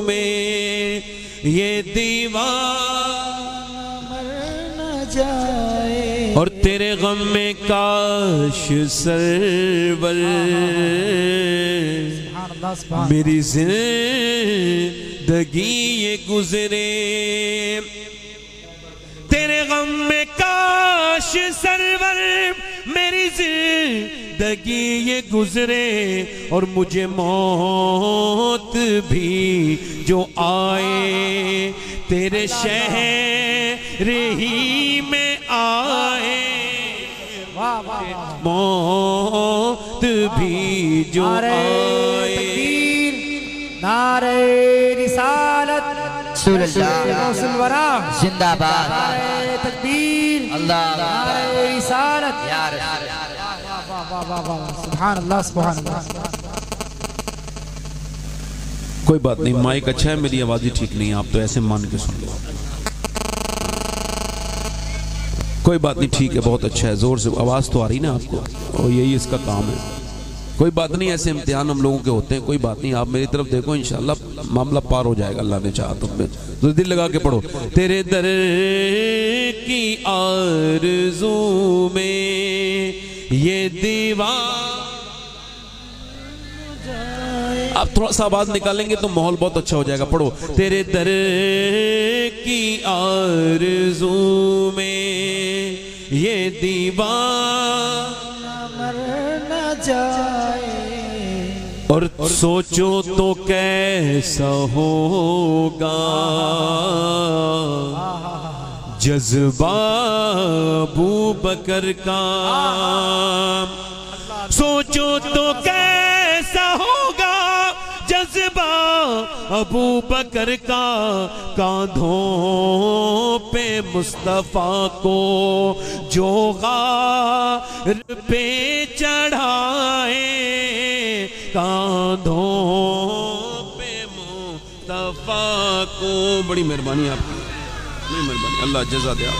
میں یہ دیوانہ مر نہ جائے اور تیرے غم میں کاش سرور میری زندگی یہ گزرے. تیرے غم میں کاش سرور میری زندگی یہ گزرے اور مجھے موت بھی جو آئے تیرے شہر ہی میں آئے. موت بھی جو آئے. نعرہ رسالت رسول اللہ زندہ باد. نعرہ تکبیر اللہ نعرہ رسالت. یا رسول سبحان اللہ سبحان اللہ. کوئی بات نہیں, مائک اچھا ہے, میری آواز ہی ٹھیک نہیں ہے, آپ تو ایسے مان کے سن لو. کوئی بات نہیں, ٹھیک ہے, بہت اچھا ہے, زور سے آواز تو آ رہی نا آپ کو, اور یہی اس کا کام ہے. کوئی بات نہیں, ایسے امتحان ہم لوگوں کے ہوتے ہیں, کوئی بات نہیں. آپ میری طرف دیکھو, انشاءاللہ معاملہ پار ہو جائے گا اللہ نے چاہا. تم میں دل لگا کے پڑھو. تیرے در کی آرزو میں یہ دیوان. آپ تھوڑا سا آواز نکالیں گے تو ماحول بہت اچھا ہو جائے گا. پڑھو. تیرے در کی آرزو میں یہ دیوان مر نہ جائے اور سوچو تو کیسا ہوگا جذبہ ابو بکر کا، سوچو تو کیسا ہوگا جذبہ ابو بکر کا، کاندھوں پہ مصطفیٰ کو جو غار پہ چڑھائے، کاندھوں پہ مصطفیٰ کو۔ بڑی مہربانی آپ کی، بڑی مہربانی، اللہ جزا دے آپ۔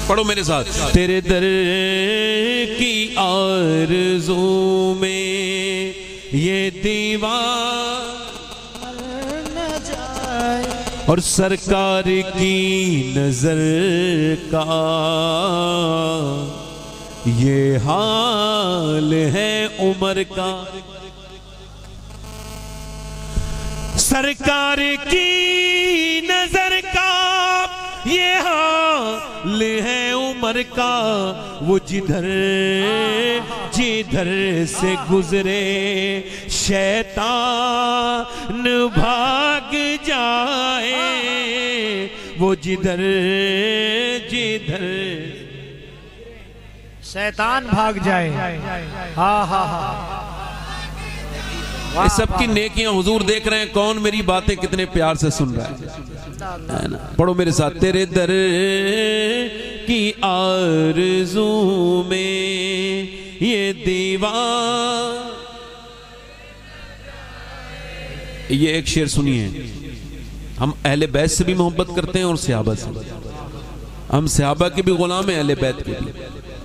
پڑھو میرے ساتھ۔ تیرے در کی آرزو میں یہ دیوار نہ جائے اور سرکار کی نظر کا یہ حال ہے عمر کا، سرکار کی نظر کا یہ حال ہے عمر کا، وہ جدھر سے گزرے شیطان بھاگ جائے، وہ جدھر شیطان بھاگ جائے۔ ہاں ہاں ہاں، یہ سب کی نیکیاں حضور دیکھ رہے ہیں، کون میری باتیں کتنے پیار سے سن رہا ہے۔ پڑھو میرے ساتھ۔ تیرے در کی آرزو میں یہ دیوار، یہ ایک شعر سنیے، ہم اہل بیت سے بھی محبت کرتے ہیں اور صحابہ سے، ہم صحابہ کے بھی غلام ہیں، اہل بیت کے بھی،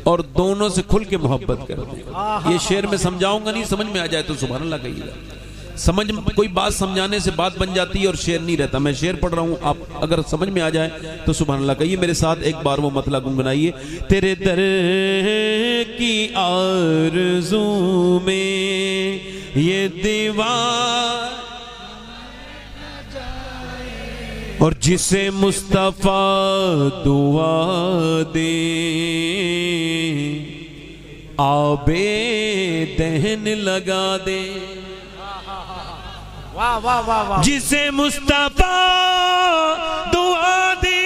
اور دونوں سے کھل کے محبت کرتے ہیں۔ یہ شعر میں سمجھاؤں گا نہیں، سمجھ میں آ جائے تو سبحان اللہ کہیے گا۔ سمجھ کوئی بات سمجھانے سے بات بن جاتی ہے اور شعر نہیں رہتا۔ میں شعر پڑھ رہا ہوں، آپ اگر سمجھ میں آ جائے تو سبحان اللہ کہیے میرے ساتھ ایک بار وہ مطلع گنگنائیے۔ تیرے در کی آرزو میں یہ دیوار اور جسے مصطفیٰ دعا دے آبے دہن لگا دے، واہ واہ واہ واہ، جسے مصطفیٰ دعا دے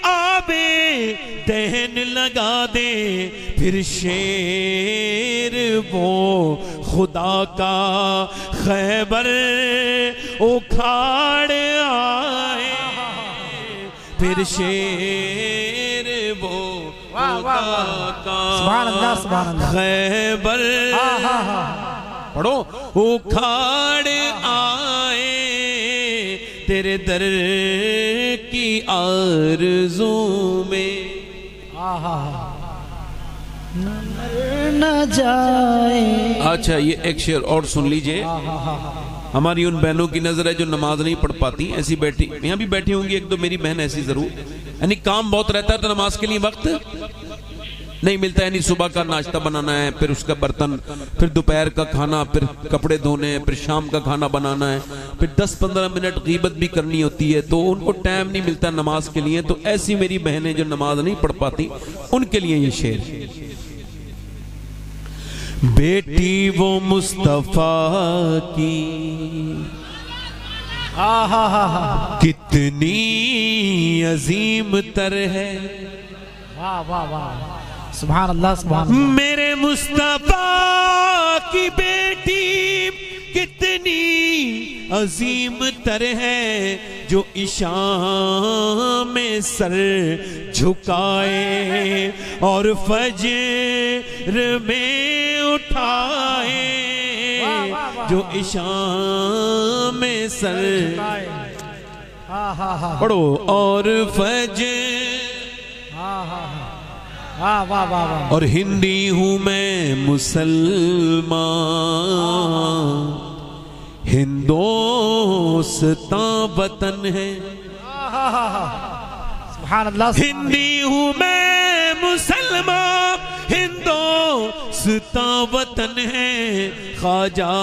آبے دہن لگا دے، پھر شیر وہ خدا کا خیبر اکھاڑ آئے، پھر شیر وہ خدا کا سبحان اللہ سبحان اللہ، خیبر پڑھو اکھاڑ آئے، تیرے در کی آرزو میں مر نہ جائے۔ اچھا یہ ایک شعر اور سن لیجئے۔ ہماری ان بہنوں کی نظر ہے جو نماز نہیں پڑھ پاتی، ایسی بیٹھی، یہاں بھی بیٹھی ہوں گی ایک دو میری بہن ایسی ضرور، یعنی کام بہت رہتا ہے تو نماز کے لیے وقت نہیں ملتا، یعنی صبح کا ناشتہ بنانا ہے، پھر اس کا برتن، پھر دوپہر کا کھانا، پھر کپڑے دھونے ہیں، پھر شام کا کھانا بنانا ہے، پھر 10-15 منٹ غیبت بھی کرنی ہوتی ہے، تو ان کو ٹائم نہیں ملتا نماز کے لیے۔ تو ایسی میری بہنیں جو نماز نہیں پڑھ پاتی ان کے لیے یہ شعر۔ بیٹی وہ مصطفیٰ کی کتنی عظیم تر ہے، واہ واہ واہ، سبحان اللہ سبحان اللہ، میرے مصطفیٰ کی بیٹی کتنی عظیم تر ہے، جو عشاء میں سر جھکائے اور فجر میں اٹھائے، جو عشاء میں سر پڑھو اور فجر، اور ہندی ہوں میں مسلمان، ہندوستان وطن ہے، سبحان اللہ، ہندی ہوں میں مسلمان، ہندوستان وطن ہے، خواجہ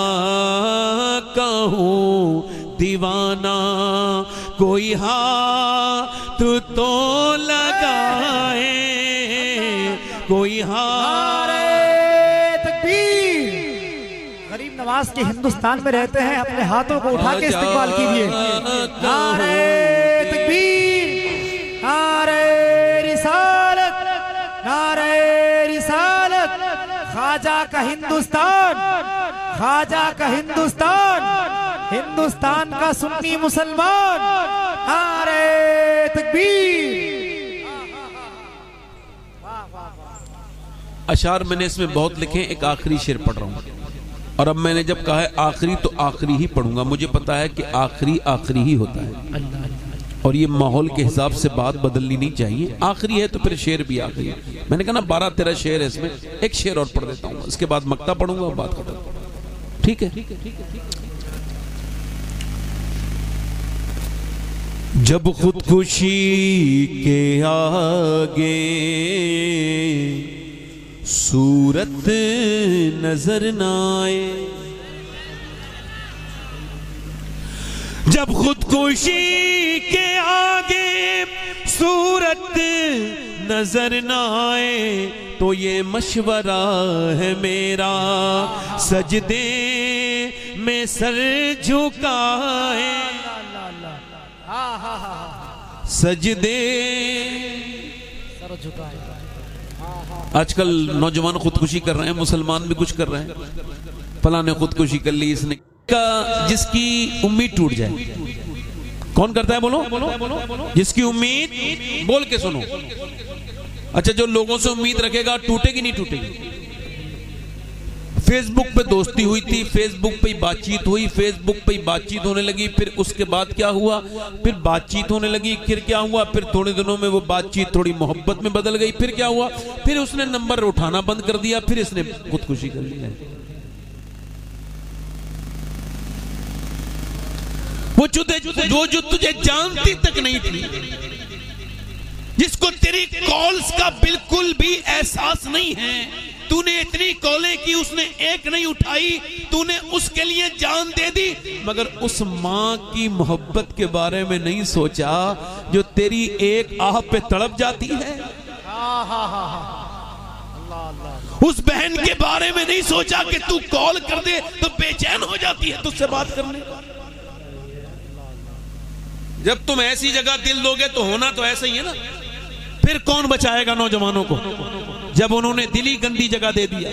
کا ہوں دیوانہ کوئی ہاتھ تو لگائے کوئی ہاتھ غریب نواز کے ہندوستان میں رہتے ہیں اپنے ہاتھوں کو اٹھا کے استقبال کیجئے نعرہ تکبیر نعرہ رسالت نعرہ رسالت خواجہ کا ہندوستان خواجہ کا ہندوستان ہندوستان کا سنی مسلمان نعرہ تکبیر اشعار میں نے اس میں بہت لکھے ہیں، ایک آخری شعر پڑھ رہا ہوں اور اب میں نے جب کہا ہے آخری تو آخری ہی پڑھوں گا، مجھے پتا ہے کہ آخری آخری ہی ہوتا ہے اور یہ ماحول کے حساب سے بات بدلنی نہیں چاہیے، آخری ہے تو پھر شعر بھی آخری ہے۔ میں نے کہا نا 12-13 شعر ہے اس میں، ایک شعر اور پڑھ دیتا ہوں، اس کے بعد مقطع پڑھوں گا اور بات ختم، ٹھیک ہے؟ جب خودکشی کے آگے صورت نظر نہ آئے جب خودکشی کے آگے صورت نظر نہ آئے تو یہ مشورہ ہے میرا سجدے میں سر جھکائے سجدے سر جھکائے آج کل نوجوان خودکشی کر رہے ہیں، مسلمان بھی کچھ کر رہے ہیں، فلاں نے خودکشی کر لی، اس نے جس کی امید ٹوٹ جائے کون کرتا ہے بولو جس کی امید بول کے سنو اچھا جو لوگوں سے امید رکھے گا ٹوٹے گی نہیں ٹوٹے گی فیس بک پہ دوستی ہوئی تھی، فیس بک پہ بات چیت ہوئی، فیس بک پہ بات چیت ہونے لگی، پھر اس کے بعد کیا ہوا، پھر بات چیت ہونے لگی، پھر کیا ہوا، پھر تھوڑے دنوں میں وہ بات چیت تھوڑی محبت میں بدل گئی، پھر کیا ہوا، پھر اس نے نمبر اٹھانا بند کر دیا، پھر اس نے خودکشی کر لی ہے۔ وہ جو تجھے جانتی تک نہیں تھی، جس کو تیری کالز کا بالکل بھی احساس نہیں ہے، تو نے اتنی کالیں کی اس نے ایک نہیں اٹھائی، تو نے اس کے لیے جان دے دی، مگر اس ماں کی محبت کے بارے میں نہیں سوچا جو تیری ایک آہ پہ تڑپ جاتی ہے، اس بہن کے بارے میں نہیں سوچا کہ تو کال کر دے تو بے چین ہو جاتی ہے تجھ سے بات کرنے۔ جب تم ایسی جگہ دل دو گے تو ہونا تو ایسا ہی ہے نا، پھر کون بچائے گا نوجوانوں کو جب انہوں نے دلی گندی جگہ دے دیا،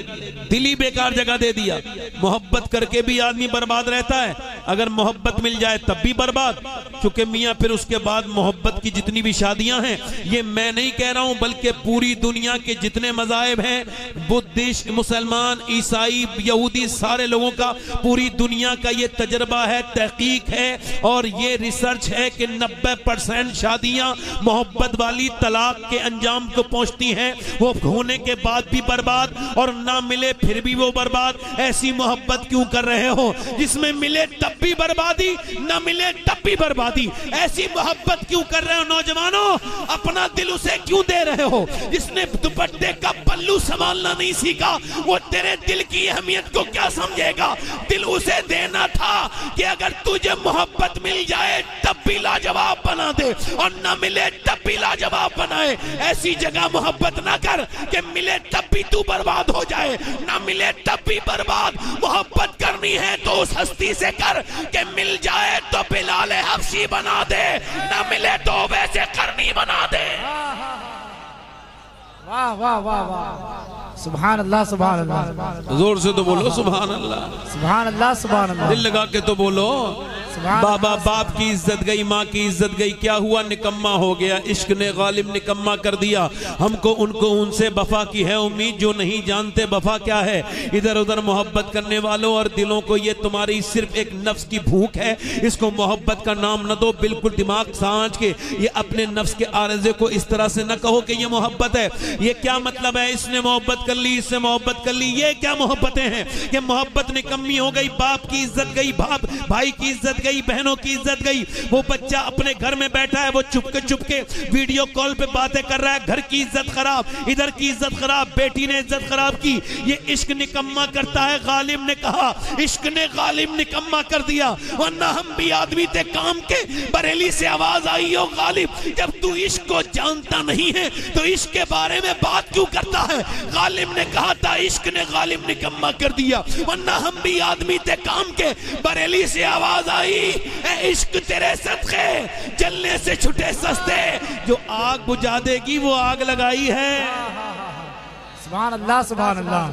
دلی بیکار جگہ دے دیا۔ محبت کر کے بھی آدمی برباد رہتا ہے، اگر محبت مل جائے تب بھی برباد، کیونکہ میاں پھر اس کے بعد محبت کی جتنی بھی شادیاں ہیں، یہ میں نہیں کہہ رہا ہوں بلکہ پوری دنیا کے جتنے مذاہب ہیں، بدھسٹ، مسلمان، عیسائی، یہودی، سارے لوگوں کا، پوری دنیا کا یہ تجربہ ہے، تحقیق ہے اور یہ ریسرچ ہے کہ 90% شادیاں محبت والی طلاق کے انجام کو پہنچتی ہیں، وہ ہونے کے بعد بھی برباد اور نہ ملے پھر بھی وہ برباد۔ ایسی محبت کیوں کر رہے ہو جس میں ملے تب بھی بربادی، نہ ملے تب بھی بربادی؟ ایسی محبت کیوں کر رہے ہو نوجوانوں؟ اپنا دل اسے کیوں دے رہے ہو جس نے دوپٹے کا پلو سنبھالنا نہیں سیکھا؟ وہ تیرے دل کی اہمیت کو کیا سمجھے گا؟ دل اسے دینا تھا کہ اگر تجھے محبت مل جائے تب بھی لاجواب بنا دے اور نہ ملے تب بھی لاجواب بنائے۔ ایسی جگہ محبت نہ کر کہ ملے تب بھی تو برباد ہو جائے، نہ ملے تب بھی برباد۔ محبت کرنی ہے تو اس ہستی سے کر کہ مل جائے تو بلال حبشی بنا دے، نہ ملے تو ویسے کرنی بنا دے۔ واہ واہ واہ واہ، سبحان اللہ سبحان اللہ، زور سے تو بولو سبحان اللہ، سبحان اللہ سبحان اللہ، دل لگا کے تو بولو۔ بابا باپ کی عزت گئی، ماں کی عزت گئی، کیا ہوا؟ نکما ہو گیا، عشق نے غالب نکما کر دیا۔ ہم کو ان سے وفا کی ہے امید، جو نہیں جانتے وفا کیا ہے۔ ادھر ادھر محبت کرنے والوں اور دلوں کو یہ تمہاری صرف ایک نفس کی بھوک ہے، اس کو محبت کا نام نہ دو، بالکل دماغ سانچ کے یہ اپنے نفس کے عارضے کو اس طرح سے نہ کہو کہ یہ محبت ہے۔ یہ کیا مطلب ہے اس نے محبت کر لی، اس سے محبت کر لی. یہ کیا محبتیں ہیں؟ یہ محبت نکمی ہو گئی. باپ کی عزت گئی، بھائی کی عزت گئی، بہنوں کی عزت گئی. وہ بچہ اپنے گھر میں بیٹھا ہے، وہ چپ کے ویڈیو کال پہ باتیں کر رہا ہے، گھر کی عزت خراب، ادھر کی عزت خراب، بیٹی نے عزت خراب کی. یہ عشق نکما کرتا ہے. غالب نے کہا عشق نے غالب نکما کر دیا، ورنہ ہم بھی آدمی تھے کام کے. بریلی سے آواز آئی ہو غالب، جب تو عشق کو جانتا نہیں ہے تو عشق کے بارے میں بات کیوں کرتا ہے؟ غالب نے کہا تھا عشق نے غالب نکما کر دیا، ورنہ ہم بھی آدمی تھے کام کے. بریلی سے آواز آئی اے عشق تیرے صدقے جلنے سے چھٹے سستے. جو آگ بجھا دے گی وہ آگ لگائی ہے. سبحان اللہ سبحان اللہ.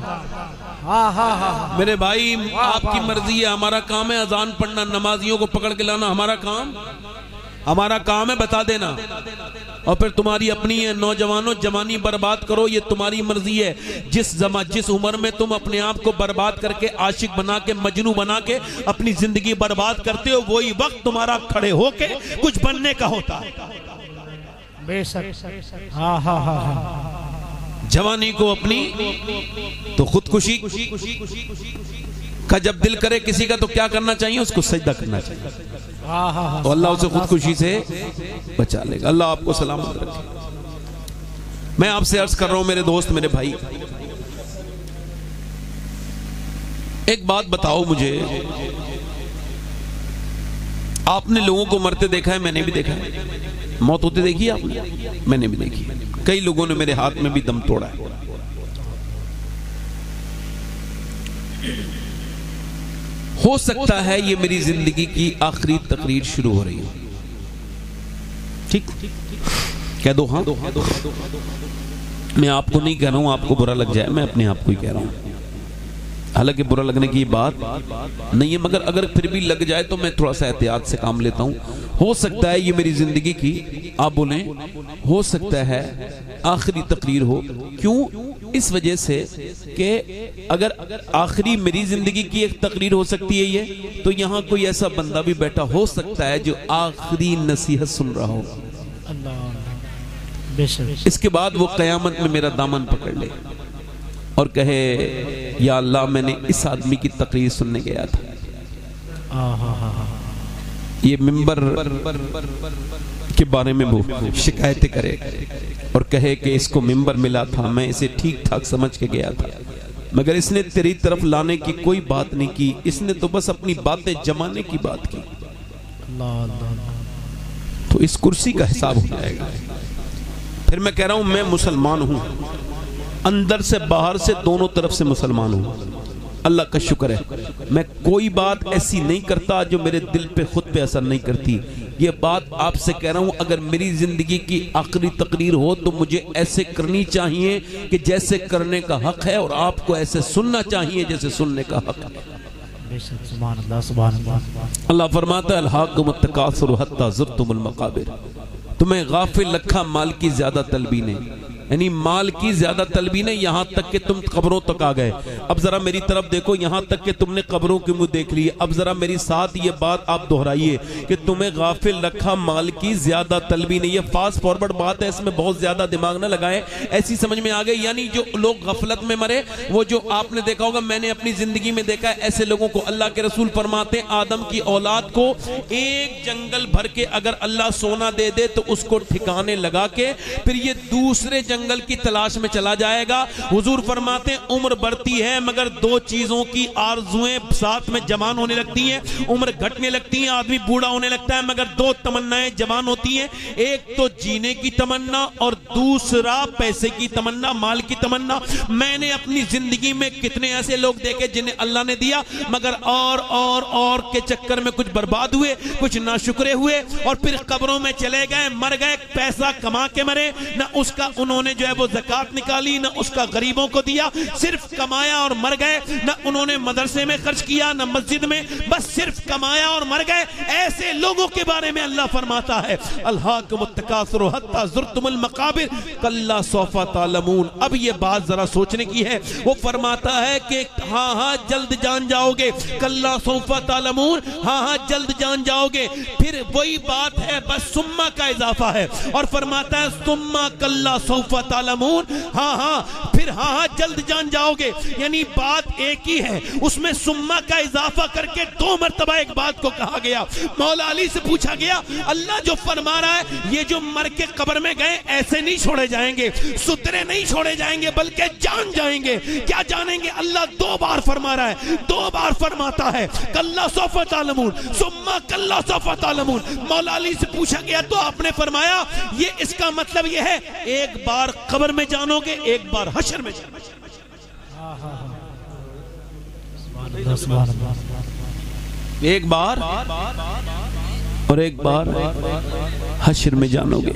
میرے بھائی آپ کی مرضی ہے، ہمارا کام ہے اذان پڑھنا، نمازیوں کو پکڑ کے لانا ہمارا کام ہے بتا دینا. اور پھر تمہاری اپنی ہے. نوجوانوں جوانی برباد کرو، یہ تمہاری مرضی ہے. جس عمر میں تم اپنے آپ کو برباد کر کے عاشق بنا کے مجنوں بنا کے اپنی زندگی برباد کرتے ہو، وہی وقت تمہارا کھڑے ہو کے کچھ بننے کا ہوتا ہے. بے شک. جوانی کو اپنی تو خودکشی کا جب دل کرے کسی کا تو کیا کرنا چاہیے؟ اس کو سجدہ کرنا چاہیے، تو اللہ اسے خودکشی سے بچا لے گا. اللہ آپ کو سلامت رکھے. میں آپ سے عرض کر رہا ہوں میرے دوست، میرے بھائی، ایک بات بتاؤ مجھے. آپ نے لوگوں کو مرتے دیکھا ہے، میں نے بھی دیکھا ہے. موت ہوتے دیکھی آپ نے؟ میں نے بھی دیکھی. کئی لوگوں نے میرے ہاتھ میں بھی دم توڑا ہے. ہو سکتا ہے یہ میری زندگی کی آخری تقریر شروع ہو رہی ہے. ٹھیک کہہ دو ہاں. میں آپ کو نہیں کہہ رہا ہوں آپ کو برا لگ جائے، میں اپنے آپ کو ہی کہہ رہا ہوں. حالانکہ برا لگنے کی بات نہیں ہے، مگر اگر پھر بھی لگ جائے تو میں تھوڑا سا احتیاط سے کام لیتا ہوں. ہو سکتا ہے یہ میری زندگی کی، آپ بولیں، ہو سکتا ہے آخری تقریر ہو. کیوں؟ اس وجہ سے کہ اگر آخری میری زندگی کی ایک تقریر ہو سکتی ہے یہ، تو یہاں کوئی ایسا بندہ بھی بیٹھا ہو سکتا ہے جو آخری نصیحت سن رہا ہو. اس کے بعد وہ قیامت میں میرا دامن پکڑ لے اور کہے یا اللہ میں نے اس آدمی کی تقریر سننے گیا تھا. یہ ممبر کے بارے میں وہ شکایتیں کرے اور کہے کہ اس کو ممبر ملا تھا، میں اسے ٹھیک ٹھاک سمجھ کے گیا تھا، مگر اس نے تیری طرف لانے کی کوئی بات نہیں کی، اس نے تو بس اپنی باتیں جمانے کی بات کی. تو اس کرسی کا حساب ہو جائے گا. پھر میں کہہ رہا ہوں میں مسلمان ہوں، اندر سے باہر سے دونوں طرف سے مسلمان ہوں. اللہ کا شکر ہے میں کوئی بات ایسی نہیں کرتا جو میرے دل پہ خود پہ اثر نہیں کرتی. یہ بات آپ سے کہہ رہا ہوں، اگر میری زندگی کی آخری تقریر ہو تو مجھے ایسے کرنی چاہیے کہ جیسے کرنے کا حق ہے، اور آپ کو ایسے سننا چاہیے جیسے سننے کا حق ہے. سبحان اللہ سبحان اللہ. اللہ فرماتا ہے الہاکم التکاثر حتی زرتم المقابر. تمہیں غافل رکھا مال کی زیادہ طلبی نے، یعنی مال کی زیادہ طلبی نے، یہاں تک کہ تم قبروں تک آ گئے. اب ذرا میری طرف دیکھو، یہاں تک کہ تم نے قبروں کی منہ دیکھ لی. اب ذرا میری ساتھ یہ بات آپ دہرائیے کہ تمہیں غافل رکھا مال کی زیادہ طلبی نے. یہ فاسٹ فارورڈ بات ہے، اس میں بہت زیادہ دماغ نہ لگائیں، ایسی سمجھ میں آ گئی. یعنی جو لوگ غفلت میں مرے، وہ جو آپ نے دیکھا ہوگا، میں نے اپنی زندگی میں دیکھا ہے، ایسے لوگوں کو اللہ کے رسول فرماتے ہیں آدم کی اولاد کو ایک جنگل بھر کے اگر اللہ سونا دے دے تو اس کو ٹھکانے لگا کے پھر یہ دوسرے جنگل کی تلاش میں چلا جائے گا. حضور فرماتے ہیں عمر بڑھتی ہے مگر دو چیزوں کی آرزویں ساتھ میں جوان ہونے لگتی ہیں. عمر گھٹنے لگتی ہیں، آدمی بوڑھا ہونے لگتا ہے، مگر دو تمنائیں جوان ہوتی ہیں. ایک تو جینے کی تمنا اور دوسرا پیسے کی تمنا، مال کی تمنا. میں نے اپنی زندگی میں کتنے ایسے لوگ دیکھے جنہیں اللہ نے دیا مگر اور کے چکر میں کچھ برباد ہوئے، کچھ ناشکرے ہوئے اور پھر قبروں میں چلے گئے، مر گئے. پیسہ کما کے مرے، نہ اس کا انہوں نے جو ہے وہ زکاة نکالی، نہ اس کا غریبوں کو دیا، صرف کمایا اور مر گئے. نہ انہوں نے مدرسے میں خرچ کیا، نہ مسجد میں، بس صرف کمایا اور مر گئے. ایسے لوگوں کے بارے میں اللہ فرماتا ہے الہاکم التکاثر حتی زرتم المقابر کلا سوف تعلمون. اب یہ بات ذرا سوچنے کی ہے. وہ فرماتا ہے کہ ہاں جلد جان جاؤ گے، کلا سوف تعلمون، ہاں جلد جان جاؤ گے. پھر وہی بات ہے، بس سما کا اضافہ ہے اور فرماتا ہے سما کلا سوف تعلمون، ہاں ہاں پھر ہاں ہاں جلد جان جاؤ گے، یعنی بات ایک ہی ہے، اس میں سما کا اضافہ کر کے 2 مرتبہ ایک بات کو کہا گیا۔ مولا علی سے پوچھا گیا اللہ جو فرما رہا ہے یہ جو مر کے قبر میں گئے ایسے نہیں چھوڑے جائیں گے، سترے نہیں چھوڑے جائیں گے بلکہ جان جائیں گے، کیا جانیں گے؟ اللہ 2 بار فرما رہا ہے، 2 بار فرماتا ہے کلا سوف تعلمون ثم کلا سوف تعلمون۔ مولا علی سے پوچھا گیا تو آپ نے فرمایا یہ اس کا مطلب یہ ہے ایک بار قبر میں جانو گے، ایک بار حشر میں جانو گے۔ ایک بار اور ایک بار حشر میں جانو گے۔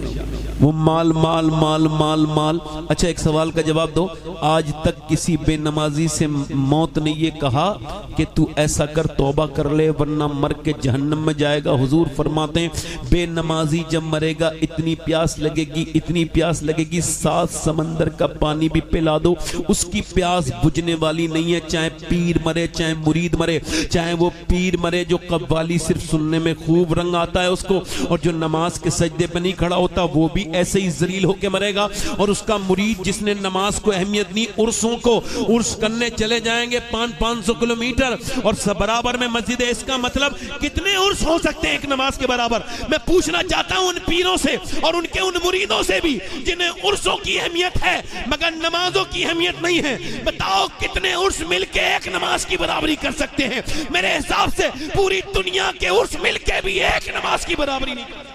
وہ مال مال مال مال مال۔ اچھا ایک سوال کا جواب دو، آج تک کسی بے نمازی سے موت نے یہ کہا کہ تو ایسا کر توبہ کر لے ورنہ مر کے جہنم میں جائے گا؟ حضور فرماتے ہیں بے نمازی جب مرے گا اتنی پیاس لگے گی، اتنی پیاس لگے گی 7 سمندر کا پانی بھی پلا دو اس کی پیاس بجھنے والی نہیں ہے، چاہے پیر مرے چاہے مرید مرے، چاہے وہ پیر مرے جو قوالی صرف سننے میں خوب رنگ آتا ہے اس کو، اور جو نماز کے سجدے پہ نہیں کھڑا ہوتا وہ بھی ایسے ہی ذلیل ہو کے مرے گا، اور اس کا مرید جس نے نماز کو اہمیت دی، عرسوں کو عرس کرنے چلے جائیں گے 500 کلومیٹر اور برابر میں مسجد ہے، اس کا مطلب کتنے عرس ہو سکتے ہیں ایک نماز کے برابر؟ میں پوچھنا چاہتا ہوں ان پیروں سے اور ان کے ان مریدوں سے بھی جنہیں عرسوں کی اہمیت ہے مگر نمازوں کی اہمیت نہیں ہے، بتاؤ کتنے عرس مل کے ایک نماز کی برابری کر سکتے ہیں؟ میرے حساب سے پوری دنیا کے عرس مل کے بھی ایک نماز کی برابری نہیں کر سکتے۔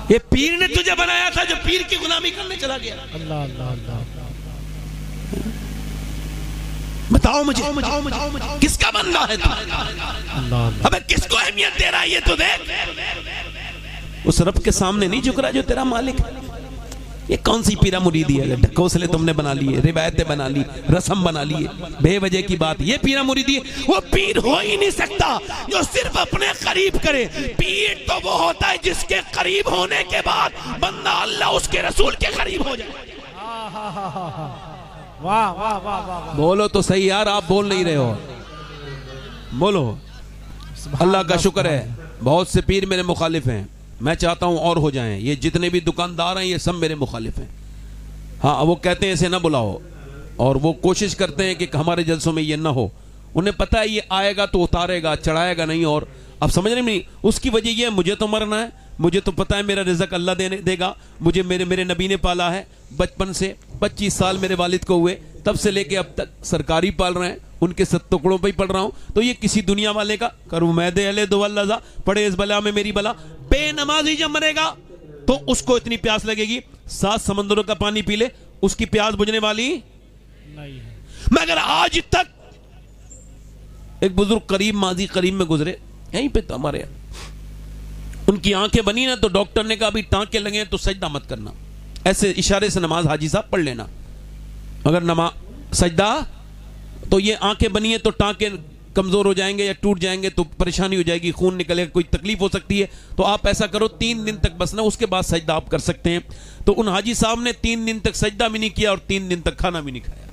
یہ پیر نے تجھے بنایا تھا جو پیر کی غلامی کرنے چلا گیا۔ بتاؤ مجھے کس کا بندہ ہے تو؟ ابے کس کو اہمیت دے رہا ہے یہ تو دیکھ۔ اس رب کے سامنے نہیں جھک رہا جو تیرا مالک ہے۔ یہ کون سی پیرا مریدی ہے؟ ڈھکوسلے تم نے بنا لیے، روایتیں بنا لی، رسم بنا لیے، بے وجہ کی بات۔ یہ پیرا مریدی ہے؟ وہ پیر ہو ہی نہیں سکتا جو صرف اپنے قریب کرے۔ پیر تو وہ ہوتا ہے جس کے قریب ہونے کے بعد بندہ اللہ اس کے رسول کے قریب ہو جائے۔ بولو تو صحیح یار، آپ بول نہیں رہے ہو، بولو۔ اللہ کا شکر ہے بہت سے پیر میرے مخالف ہیں، میں چاہتا ہوں اور ہو جائیں۔ یہ جتنے بھی دکاندار ہیں یہ سب میرے مخالف ہیں۔ ہاں وہ کہتے ہیں اسے نہ بلاؤ، اور وہ کوشش کرتے ہیں کہ ہمارے جلسوں میں یہ نہ ہو۔ انہیں پتہ ہے یہ آئے گا تو اتارے گا، چڑھائے گا نہیں۔ اور اب سمجھ نہیں، اس کی وجہ یہ ہے مجھے تو مرنا ہے، مجھے تو پتہ ہے میرا رزق اللہ دے گا، مجھے میرے نبی نے پالا ہے بچپن سے، 25 سال میرے والد کو ہوئے، تب سے لے کے اب تک سرکاری پال رہے ہیں، ان کے 7 ٹکڑوں پہ ہی پڑھ رہا ہوں۔ تو یہ کسی دنیا والے کا کرو میں دے لے دو اللہ پڑے اس بلا میں میری بلا۔ بے نمازی جب مرے گا تو اس کو اتنی پیاس لگے گی 7 سمندروں کا پانی پی لے اس کی پیاس بجھنے والی نہیں ہے۔ مگر آج تک ایک بزرگ قریب ماضی قریب میں گزرے یہیں پہ تو ہمارے یہاں، ان کی آنکھیں بنی نا تو ڈاکٹر نے کہا ابھی ٹانکے لگے تو سجدہ مت کرنا، ایسے اشارے سے نماز حاجی صاحب پڑھ لینا، اگر نماز سجدہ تو یہ آنکھیں بنی ہیں تو ٹانکے کمزور ہو جائیں گے یا ٹوٹ جائیں گے تو پریشانی ہو جائے گی، خون نکلے گا، کوئی تکلیف ہو سکتی ہے، تو آپ ایسا کرو 3 دن تک بسنا، اس کے بعد سجدہ آپ کر سکتے ہیں۔ تو ان حاجی صاحب نے 3 دن تک سجدہ بھی نہیں کیا اور 3 دن تک کھانا بھی نہیں کھایا۔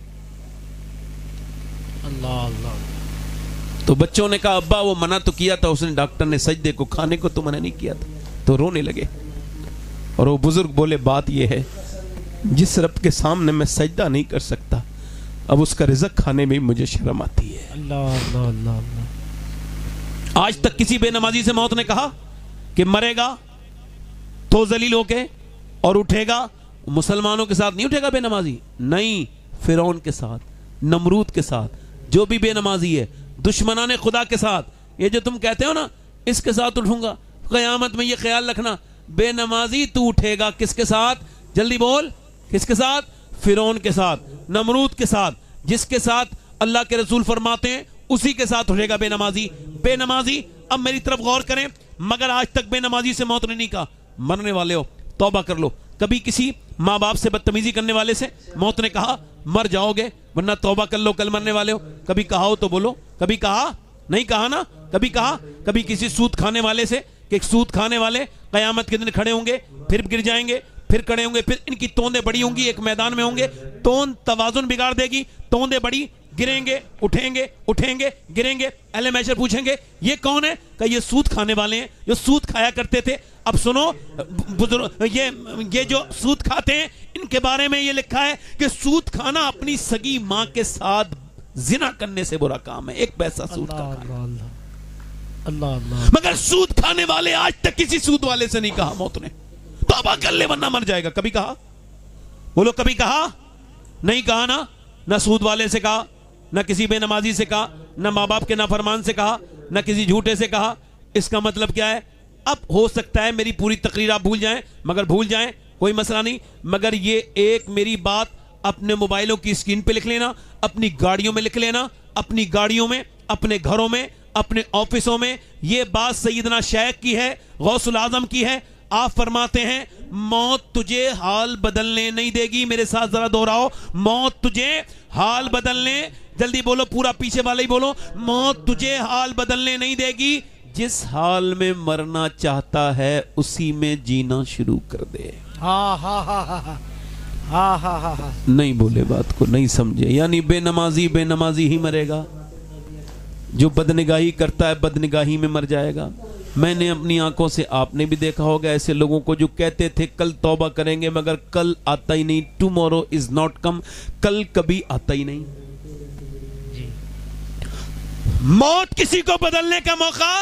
اللہ اللہ۔ تو بچوں نے کہا ابا وہ منع تو کیا تھا اس نے، ڈاکٹر نے سجدے کو کھانے کو تو منع نہیں کیا تھا، تو رونے لگے۔ اور وہ بزرگ بولے بات یہ ہے جس رب کے سامنے میں سجدہ نہیں کر سکتا اب اس کا رزق کھانے میں مجھے شرم آتی ہے۔ اللہ اللہ اللہ اللہ۔ آج تک کسی بے نمازی سے موت نے کہا کہ مرے گا تو ذلیل ہو کے اور اٹھے گا، مسلمانوں کے ساتھ نہیں اٹھے گا بے نمازی، نہیں، فرعون کے ساتھ، نمرود کے ساتھ، جو بھی بے نمازی ہے، دشمنان خدا کے ساتھ، یہ جو تم کہتے ہو نا اس کے ساتھ اٹھوں گا، قیامت میں یہ خیال رکھنا بے نمازی تو اٹھے گا کس کے ساتھ؟ جلدی بول، کس کے ساتھ؟ فرعون کے ساتھ، نمرود کے ساتھ، جس کے ساتھ اللہ کے رسول فرماتے ہیں اسی کے ساتھ اٹھے گا بے نمازی۔ بے نمازی، اب میری طرف غور کریں، مگر آج تک بے نمازی سے موت نے نہیں کہا مرنے والے ہو توبہ کر لو۔ کبھی کسی ماں باپ سے بدتمیزی کرنے والے سے موت نے کہا مر جاؤ گے ورنہ توبہ کر لو کل مرنے والے ہو؟ کبھی کہا ہو تو بولو، کبھی کہا؟ نہیں کہا نا۔ کبھی کہا؟ کبھی کسی سود کھانے والے سے کہ سود کھانے والے قیامت کے دن کھڑے ہوں گے پھر گر جائیں گے پھر کھڑے ہوں گے، پھر ان کی توندیں بڑی ہوں گی، ایک میدان میں ہوں گے، توند توازن بگاڑ دے گی، توندیں بڑی، گریں گے اٹھیں گے، اٹھیں گے گریں گے۔ اہل محشر پوچھیں گے یہ کون ہے؟ کہ یہ سود کھانے والے ہیں جو سود کھایا کرتے تھے، اب سنو یہ جو سود کھاتے ہیں ان کے بارے میں یہ لکھا ہے کہ سود کھانا اپنی سگی ماں کے ساتھ زنا کرنے سے برا کام ہے. 1 پیسہ سود کا کھانا. مگر سود کھانے والے آج تک کسی سود والے سے نہیں کہا موت نے توبہ کر لے ورنہ مر جائے گا. کبھی کہا؟ بولو کبھی کہا؟ نہیں کہا نا. نہ سود والے سے کہا, نہ کسی بے نمازی سے کہا, نہ ماں باپ کے نافرمان سے کہا, نہ کسی جھوٹے سے کہا. اس کا مطلب کیا ہے؟ اب ہو سکتا ہے میری پوری تقریر آپ بھول جائیں, مگر بھول جائیں کوئی مسئلہ نہیں, مگر یہ ایک میری بات اپنے موبائلوں کی اسکرین پہ لکھ لینا, اپنی گاڑیوں میں لکھ لینا, اپنی گاڑیوں میں, اپنے گھروں میں, اپنے آفسوں میں. یہ بات سیدنا شیخ کی ہے, غوث العظم کی ہے. آپ فرماتے ہیں موت تجھے حال بدلنے نہیں دے گی. میرے ساتھ ذرا دوہراؤ, موت تجھے حال بدلنے, جلدی بولو, پورا پیچھے والا ہی بولو, موت تجھے حال بدلنے نہیں دے گی. جس حال میں مرنا چاہتا ہے اسی میں جینا شروع کر دے. نہیں بولے بات کو, نہیں سمجھے. یعنی بے نمازی ہی مرے گا, جو بدنگاہی کرتا ہے بدنگاہی میں مر جائے گا. میں نے اپنی آنکھوں سے, آپ نے بھی دیکھا ہوگا ایسے لوگوں کو جو کہتے تھے کل توبہ کریں گے, مگر کل آتا ہی نہیں. ٹمورو از ناٹ کم, کل کبھی آتا ہی نہیں. موت کسی کو بدلنے کا موقع.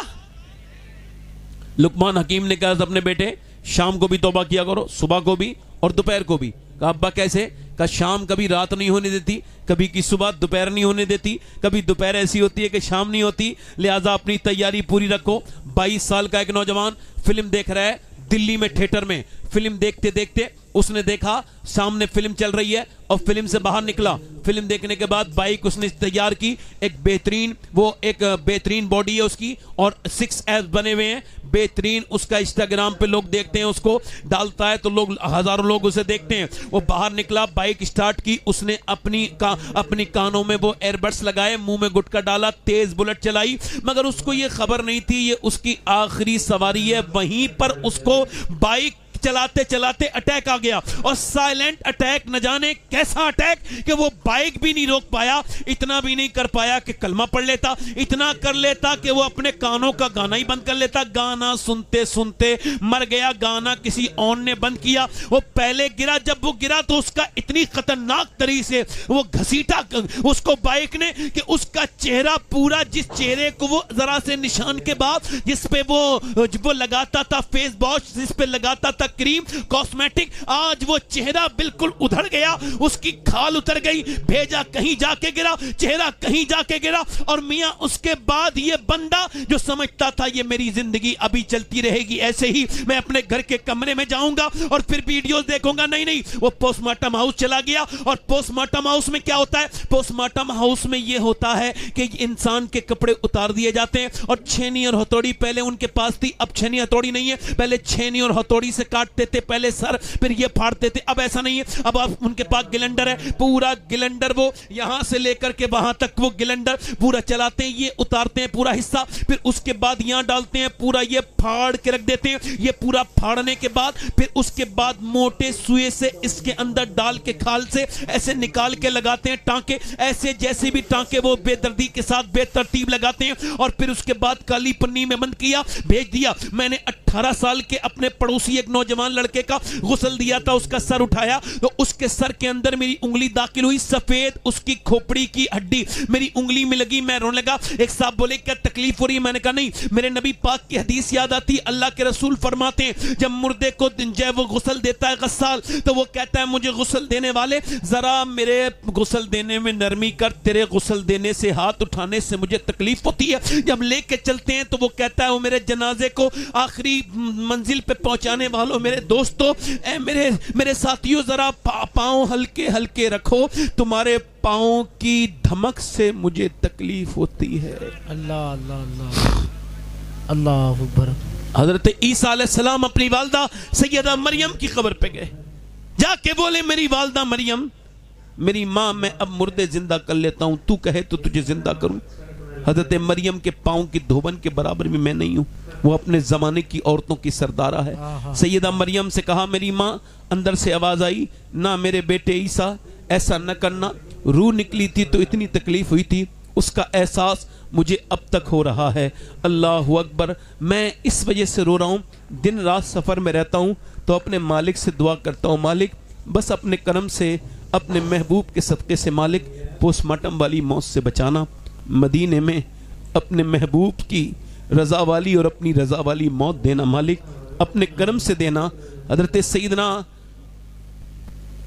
لقمان حکیم نے کہا اپنے بیٹے شام کو بھی توبہ کیا کرو, صبح کو بھی اور دوپہر کو بھی. کہا ابا کیسے؟ کہا شام کبھی رات نہیں ہونے دیتی, کبھی کی صبح دوپہر نہیں ہونے دیتی, کبھی دوپہر ایسی ہوتی ہے کہ شام نہیں ہوتی, لہٰذا اپنی تیاری پوری رکھو. 22 سال کا ایک نوجوان فلم دیکھ رہا ہے دلی میں تھیٹر میں. فلم دیکھتے دیکھتے اس نے دیکھا سامنے فلم چل رہی ہے اور فلم سے باہر نکلا. فلم دیکھنے کے بعد بائک اس نے تیار کی, ایک بہترین باڈی ہے اس کی اور 6 ایبس بنے ہوئے ہیں, بہترین. اس کا انسٹاگرام پہ لوگ دیکھتے ہیں, اس کو ڈالتا ہے تو لوگ ہزاروں لوگ اسے دیکھتے ہیں. وہ باہر نکلا, بائک سٹارٹ کی, اس نے اپنی کانوں میں وہ ایئر بڈس لگائے, منہ میں گٹکا ڈالا, تیز بلٹ چلائی, مگر اس کو یہ خبر نہیں تھی یہ اس کی آخری سواری ہے. وہیں پر اس کو بائک چلاتے چلاتے اٹیک آ گیا, اور سائلنٹ اٹیک, نہ جانے کیسا اٹیک کہ وہ بائک بھی نہیں روک پایا. اتنا بھی نہیں کر پایا کہ کلمہ پڑھ لیتا, اتنا کر لیتا کہ وہ اپنے کانوں کا گانا ہی بند کر لیتا. گانا سنتے سنتے مر گیا. گانا کسی اور نے بند کیا. وہ پہلے گرا, جب وہ گرا تو اس کا اتنی خطرناک طریقے سے وہ گھسیٹا اس کو بائک نے کہ اس کا چہرہ پورا, جس چہرے کو وہ ذرا سے نشان کے بعد جس پہ وہ لگاتا تھا فیس واش, جس پہ لگاتا تھا کریم کاسمیٹک, آج وہ چہرہ بالکل ادھر گیا. اس کی کھال اتر گئی, بھیجا کہیں جا کے گرا, چہرہ کہیں جا کے گرا. اور میاں اس کے بعد یہ بندہ جو سمجھتا تھا یہ میری زندگی ابھی چلتی رہے گی, ایسے ہی میں اپنے گھر کے کمرے میں جاؤں گا اور پھر ویڈیوز دیکھوں گا, نہیں, وہ پوسٹ مارٹم ہاؤس چلا گیا. اور پوسٹ مارٹم ہاؤس میں کیا ہوتا ہے؟ پوسٹ مارٹم ہاؤس میں یہ ہوتا ہے کہ انسان کے کپڑے اتار دیے جاتے ہیں, اور چھینی اور ہتھوڑی پہلے ان کے پاس تھی, اب چھینی ہتھوڑی نہیں ہے. پہلے چھینی اور ہتھوڑی سے کاٹتے تھے, پہلے سر پھر یہ پھاڑتے تھے, اب ایسا نہیں ہے. اب ان کے پاس گلنڈر ہے, پورا گلنڈر, وہ یہاں سے لے کر کے وہاں تک وہ گلنڈر پورا چلاتے ہیں. یہ اتارتے ہیں پورا حصہ, پھر اس کے بعد یہاں ڈالتے ہیں, پورا یہ پھاڑ کے رکھ دیتے ہیں. یہ پورا پھاڑنے کے بعد پھر اس کے بعد موٹے سوئے سے اس کے اندر ڈال کے کھال سے ایسے نکال کے لگاتے ہیں ٹانکے, ایسے جیسے بھی ٹانکے وہ بے دردی کے ساتھ بے ترتیب لگاتے ہیں. اور پھر اس کے بعد کالی پنی میں بند کیا, بھیج دیا. میں نے 18 سال کے اپنے پڑوسی ایک نوجوان لڑکے کا غسل دیا تھا, اس کا سر اٹھایا تو اس کے سر کے اندر میری انگلی داخل ہوئی, سفید اس کی کھوپڑی کی ہڈی میری انگلی میں لگی. میں رونے لگا. ایک صاحب بولے کیا تکلیف ہو رہی ہے؟ میں نے کہا نہیں, میرے نبی پاک کی حدیث یاد آتی. اللہ کے رسول فرماتے ہیں جب مردے کو وہ غسل دیتا ہے غسال, تو وہ کہتا ہے مجھے غسل دینے والے ذرا میرے غسل دینے میں نرمی کر, تیرے غسل دینے سے, ہاتھ اٹھانے سے مجھے تکلیف ہوتی ہے. جب لے کے چلتے ہیں تو وہ کہتا ہے وہ میرے جنازے کو آخری منزل پہ پہنچانے والوں, میرے دوستوں, میرے ساتھیوں, ذرا پاؤں ہلکے ہلکے رکھو, تمہارے پاؤں کی دھمک سے مجھے تکلیف ہوتی ہے. اللہ اللہ اللہ اللہ اکبر. حضرت عیسیٰ علیہ السلام اپنی والدہ سیدہ مریم کی قبر پہ گئے, جا کے بولے میری والدہ مریم, میری ماں, میں اب مردے زندہ کر لیتا ہوں, تو کہے تو تجھے زندہ کروں. حضرت مریم کے پاؤں کی دھوبن کے برابر بھی میں نہیں ہوں, وہ اپنے زمانے کی عورتوں کی سردارہ ہے. سیدہ مریم سے کہا میری ماں, اندر سے آواز آئی نہ میرے بیٹے عیسیٰ ایسا نہ کرنا, روح نکلی تھی تو اتنی تکلیف ہوئی تھی, اس کا احساس مجھے اب تک ہو رہا ہے۔ اللہ اکبر۔ میں اس وجہ سے رو رہا ہوں، دن رات سفر میں رہتا ہوں تو اپنے مالک سے دعا کرتا ہوں، مالک بس اپنے کرم سے اپنے محبوب کے صدقے سے مالک پوسٹ مارٹم والی موت سے بچانا، مدینے میں اپنے محبوب کی رضا والی اور اپنی رضا والی موت دینا مالک، اپنے کرم سے دینا۔ حضرت سیدنا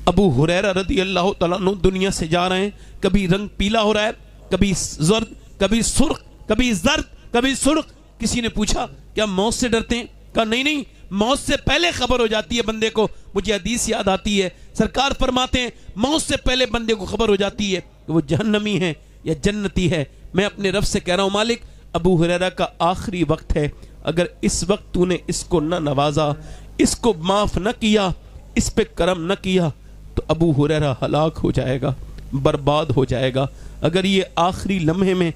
ابو ہریرہ رضی اللہ تعالیٰ عنہ دنیا سے جا رہے ہیں، کبھی رنگ پیلا ہو رہا ہے، کبھی زرد، کبھی سرخ، کبھی زرد، کبھی سرخ۔ کسی نے پوچھا کیا موت سے ڈرتے ہیں؟ کہا نہیں نہیں، موت سے پہلے خبر ہو جاتی ہے بندے کو۔ مجھے حدیث یاد آتی ہے، سرکار فرماتے ہیں موت سے پہلے بندے کو خبر ہو جاتی ہے کہ وہ جہنمی ہے یا جنتی ہے۔ میں اپنے رب سے کہہ رہا ہوں مالک ابو ہریرہ کا آخری وقت ہے، اگر اس وقت تو نے اس کو نہ نوازا، اس کو معاف نہ کیا، اس پہ کرم نہ کیا تو ابو ہریرہ ہلاک ہو جائے گا، برباد ہو جائے گا۔ اگر یہ آخری لمحے میں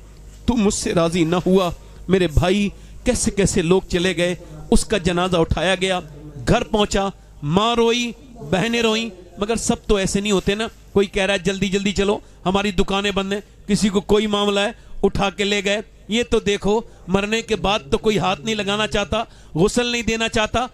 تو مجھ سے راضی نہ ہوا، میرے بھائی کیسے کیسے لوگ چلے گئے، اس کا جنازہ اٹھایا گیا، گھر پہنچا، ماں روئی، بہنیں روئیں، مگر سب تو ایسے نہیں ہوتے نا۔ کوئی کہہ رہا ہے جلدی جلدی چلو ہماری دکانیں بند ہیں، کسی کو کوئی معاملہ ہے اٹھا کے لے گئے۔ یہ تو دیکھو مرنے کے بعد تو کوئی ہاتھ نہیں لگانا چاہتا، غسل نہیں دینا چاہتا،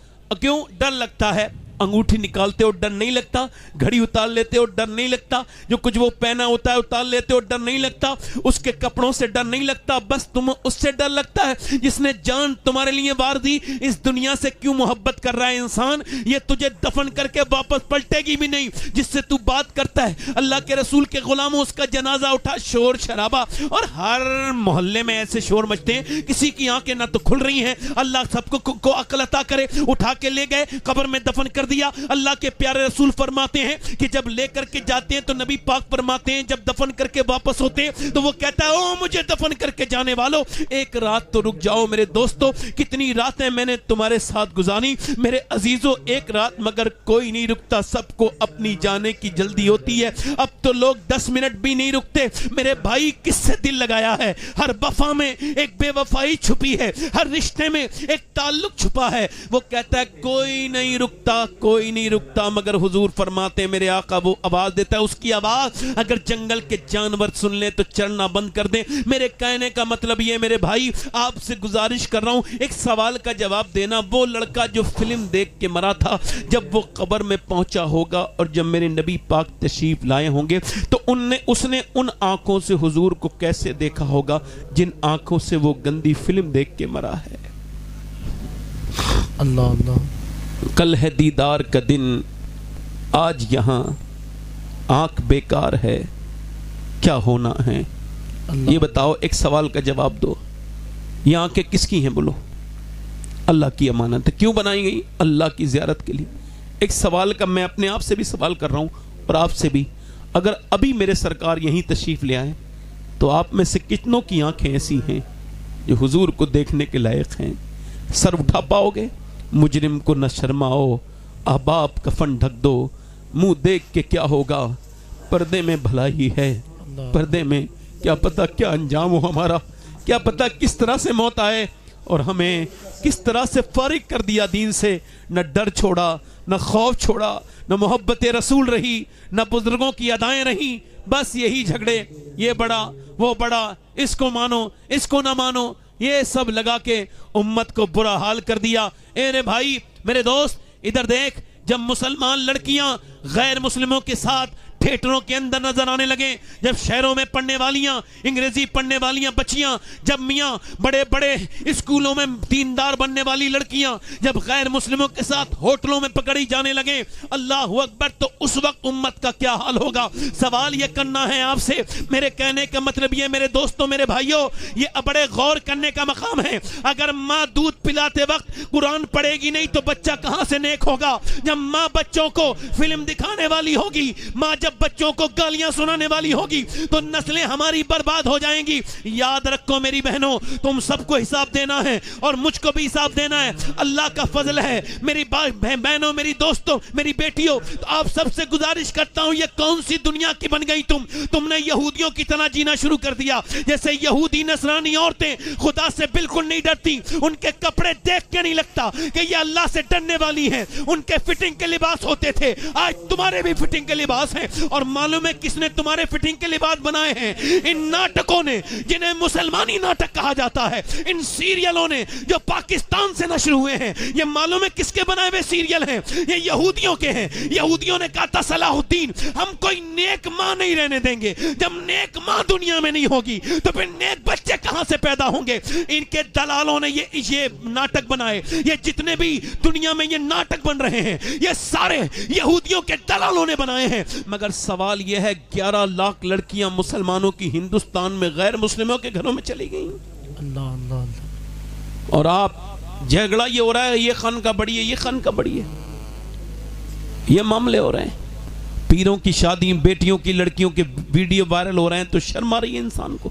کیوں؟ ڈر لگتا ہے۔ انگوٹھی نکالتے ہو ڈر نہیں لگتا، گھڑی اتار لیتے ہو ڈر نہیں لگتا، جو کچھ وہ پہنا ہوتا ہے اتار لیتے ہو ڈر نہیں لگتا، اس کے کپڑوں سے ڈر نہیں لگتا، بس تم اس سے ڈر لگتا ہے جس نے جان تمہارے لیے وار دی۔ اس دنیا سے کیوں محبت کر رہا ہے انسان؟ یہ تجھے دفن کر کے واپس پلٹے گی بھی نہیں جس سے تو بات کرتا ہے۔ اللہ کے رسول کے غلاموں اس کا جنازہ اٹھا، شور شرابہ، اور ہر محلے میں ایسے شور مچتے ہیں کسی کی آنکھیں نہ تو کھل رہی ہیں۔ اللہ سب کو عقل عطا کرے۔ اٹھا کے لے گئے، قبر میں دفن کر دیا۔ اللہ کے پیارے رسول فرماتے ہیں کہ جب لے کر کے جاتے ہیں تو نبی پاک فرماتے ہیں جب دفن کر کے واپس ہوتے ہیں تو وہ کہتا ہے او مجھے دفن کر کے جانے والو، ایک رات تو رک جاؤ میرے دوستو، کتنی راتیں میں نے تمہارے ساتھ گزاری میرے عزیزو، ایک رات مگر کوئی نہیں رکتا، سب کو اپنی جانے کی جلدی ہوتی ہے۔ اب تو لوگ 10 منٹ بھی نہیں رکتے۔ میرے بھائی کس سے دل لگایا ہے؟ ہر وفا میں ایک بے وفائی چھپی ہے، ہر رشتے میں ایک تعلق چھپا ہے۔ وہ کہتا ہے کوئی نہیں رکتا، کوئی نہیں رکتا، مگر حضور فرماتے ہیں میرے آقا وہ آواز دیتا ہے، اس کی آواز اگر جنگل کے جانور سن لیں تو چڑھنا بند کر دیں۔ میرے کہنے کا مطلب یہ میرے بھائی آپ سے گزارش کر رہا ہوں ایک سوال کا جواب دینا۔ وہ لڑکا جو فلم دیکھ کے مرا تھا جب وہ قبر میں پہنچا ہوگا اور جب میرے نبی پاک تشریف لائے ہوں گے تو اس نے ان آنکھوں سے حضور کو کیسے دیکھا ہوگا جن آنکھوں سے وہ گندی فلم دیکھ کے مرا ہے۔ اللہ اللہ۔ کل ہے دیدار کا دن، آج یہاں آنکھ بیکار ہے، کیا ہونا ہے؟ یہ بتاؤ، ایک سوال کا جواب دو، یہ آنکھیں کس کی ہیں؟ بولو۔ اللہ کی امانت ہے۔ کیوں بنائی گئی؟ اللہ کی زیارت کے لیے۔ ایک سوال کا میں اپنے آپ سے بھی سوال کر رہا ہوں اور آپ سے بھی، اگر ابھی میرے سرکار یہیں تشریف لے آئیں تو آپ میں سے کتنوں کی آنکھیں ایسی ہیں جو حضور کو دیکھنے کے لائق ہیں؟ سر اٹھا پاؤ گے؟ مجرم کو نہ شرماؤ، احباب کفن ڈھک دو، منہ دیکھ کے کیا ہوگا، پردے میں بھلائی ہے، پردے میں کیا پتہ کیا انجام ہو ہمارا، کیا پتہ کس طرح سے موت آئے اور ہمیں کس طرح سے فارغ کر دیا دین سے۔ نہ ڈر چھوڑا، نہ خوف چھوڑا، نہ محبت رسول رہی، نہ بزرگوں کی ادائیں رہیں، بس یہی جھگڑے، یہ بڑا وہ بڑا، اس کو مانو اس کو نہ مانو، یہ سب لگا کے امت کو برا حال کر دیا۔ اے بھائی میرے دوست ادھر دیکھ، جب مسلمان لڑکیاں غیر مسلموں کے ساتھ تھیٹروں کے اندر نظر آنے لگے، جب شہروں میں پڑھنے والیاں، انگریزی پڑھنے والیاں بچیاں، جب میاں بڑے بڑے اسکولوں میں دیندار بننے والی لڑکیاں جب غیر مسلموں کے ساتھ ہوٹلوں میں پکڑی جانے لگے، اللہ اکبر، تو اس وقت امت کا کیا حال ہوگا؟ سوال یہ کرنا ہے آپ سے۔ میرے کہنے کا مطلب یہ میرے دوستوں، میرے بھائیوں، یہ بڑے غور کرنے کا مقام ہے۔ اگر ماں دودھ پلاتے وقت قرآن پڑھے گی نہیں تو بچہ کہاں سے نیک ہوگا؟ جب ماں بچوں کو فلم دکھانے والی ہوگی، ماں جب بچوں کو گالیاں سنانے والی ہوگی تو نسلیں ہماری برباد ہو جائیں گی۔ یاد رکھو میری بہنوں، تم سب کو حساب دینا ہے اور مجھ کو بھی حساب دینا ہے۔ اللہ کا فضل ہے میری بہنوں، میری دوستوں، میری بیٹیوں، تو آپ سب سے گزارش کرتا ہوں، یہ کون سی دنیا کی بن گئی تم نے یہودیوں کی طرح جینا شروع کر دیا۔ جیسے یہودی نصرانی عورتیں خدا سے بالکل نہیں ڈرتی، ان کے کپڑے دیکھ کے نہیں لگتا کہ یہ اللہ سے ڈرنے والی ہیں، ان کے فٹنگ کے لباس ہوتے تھے، آج تمہارے بھی فٹنگ کے لباس ہیں، اور معلوم ہے کس نے تمہارے فٹنگ کے لباس بنائے ہیں؟ ان ناٹکوں نے جنہیں مسلمانی ناٹک کہا جاتا ہے، ان سیریلوں نے جو پاکستان سے نشر ہوئے ہیں، یہ معلوم ہے کس کے بنائے ہوئے سیریل ہیں؟ یہ یہودیوں کے ہیں۔ یہودیوں نے کہا تھا صلاح الدین ہم کوئی نیک ماں نہیں رہنے دیں گے، جب نیک ماں دنیا میں نہیں ہوگی تو پھر نیک بچے کہاں سے پیدا ہوں گے؟ ان کے دلالوں نے یہ ناٹک بنائے، یہ جتنے بھی دنیا میں یہ ناٹک بن رہے ہیں یہ سارے یہودیوں کے دلالوں نے بنائے ہیں۔ مگر سوال یہ ہے 11 لاکھ لڑکیاں مسلمانوں کی ہندوستان میں غیر مسلموں کے گھروں میں چلی گئیں، اللہ اللہ اللہ، اور آپ جھگڑا یہ ہو رہا ہے یہ خان کا بڑی ہے، یہ خان کا بڑی ہے، یہ معاملے ہو رہے ہیں۔ پیروں کی شادی، بیٹیوں کی لڑکیوں کے ویڈیو وائرل ہو رہے ہیں تو شرم آ رہی ہے انسان کو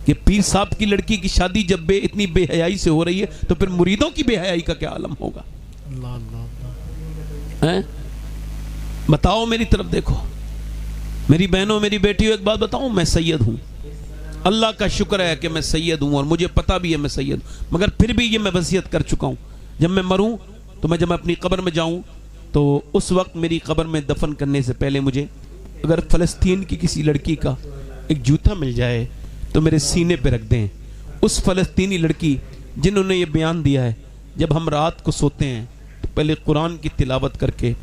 کہ پیر صاحب کی لڑکی کی شادی جب اتنی بے حیائی سے ہو رہی ہے تو پھر مریدوں کی بے حیائی کا کیا عالم ہوگا؟ اللہ اللہ اللہ، بتاؤ میری طرف دیکھو میری بہنوں میری بیٹیوں، ایک بات بتاؤں، میں سید ہوں، اللہ کا شکر ہے کہ میں سید ہوں اور مجھے پتہ بھی ہے میں سید ہوں، مگر پھر بھی یہ میں وصیت کر چکا ہوں جب میں مروں تو جب میں اپنی قبر میں جاؤں تو اس وقت میری قبر میں دفن کرنے سے پہلے مجھے اگر فلسطین کی کسی لڑکی کا ایک جوتا مل جائے تو میرے سینے پہ رکھ دیں۔ اس فلسطینی لڑکی جنہوں نے یہ بیان دیا ہے جب ہم رات کو سوتے ہیں تو پہلے قرآن کی تلاوت کر کے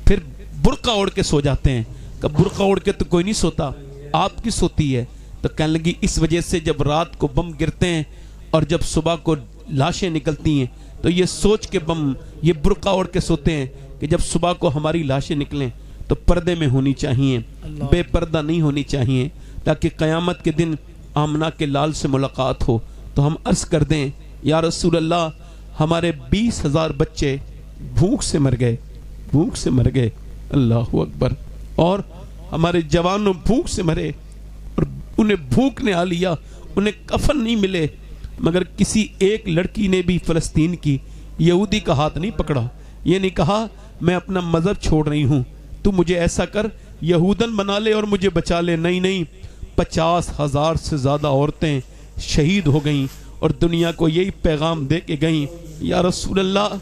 پھر برقع اوڑھ کے سو جاتے ہیں، کہ برقع اوڑھ کے تو کوئی نہیں سوتا، آپ کی سوتی ہے؟ تو کہنے لگی اس وجہ سے جب رات کو بم گرتے ہیں اور جب صبح کو لاشیں نکلتی ہیں تو یہ سوچ کے بم یہ برقع اوڑھ کے سوتے ہیں کہ جب صبح کو ہماری لاشیں نکلیں تو پردے میں ہونی چاہیے، بے پردہ نہیں ہونی چاہیے، تاکہ قیامت کے دن آمنہ کے لال سے ملاقات ہو۔ تو ہم عرض کر دیں یا رسول اللہ ہمارے 20,000 بچے بھوک سے مر گئے، بھوک سے مر گئے، اللہ اکبر، اور ہمارے جوانوں بھوک سے مرے اور انہیں بھوک نے آ لیا، انہیں کفن نہیں ملے، مگر کسی ایک لڑکی نے بھی فلسطین کی یہودی کا ہاتھ نہیں پکڑا، یہ نہیں کہا میں اپنا مذہب چھوڑ رہی ہوں تو مجھے ایسا کر یہودن بنا لے اور مجھے بچا لے، نہیں نہیں، 50,000 سے زیادہ عورتیں شہید ہو گئیں اور دنیا کو یہی پیغام دے کے گئیں یا رسول اللہ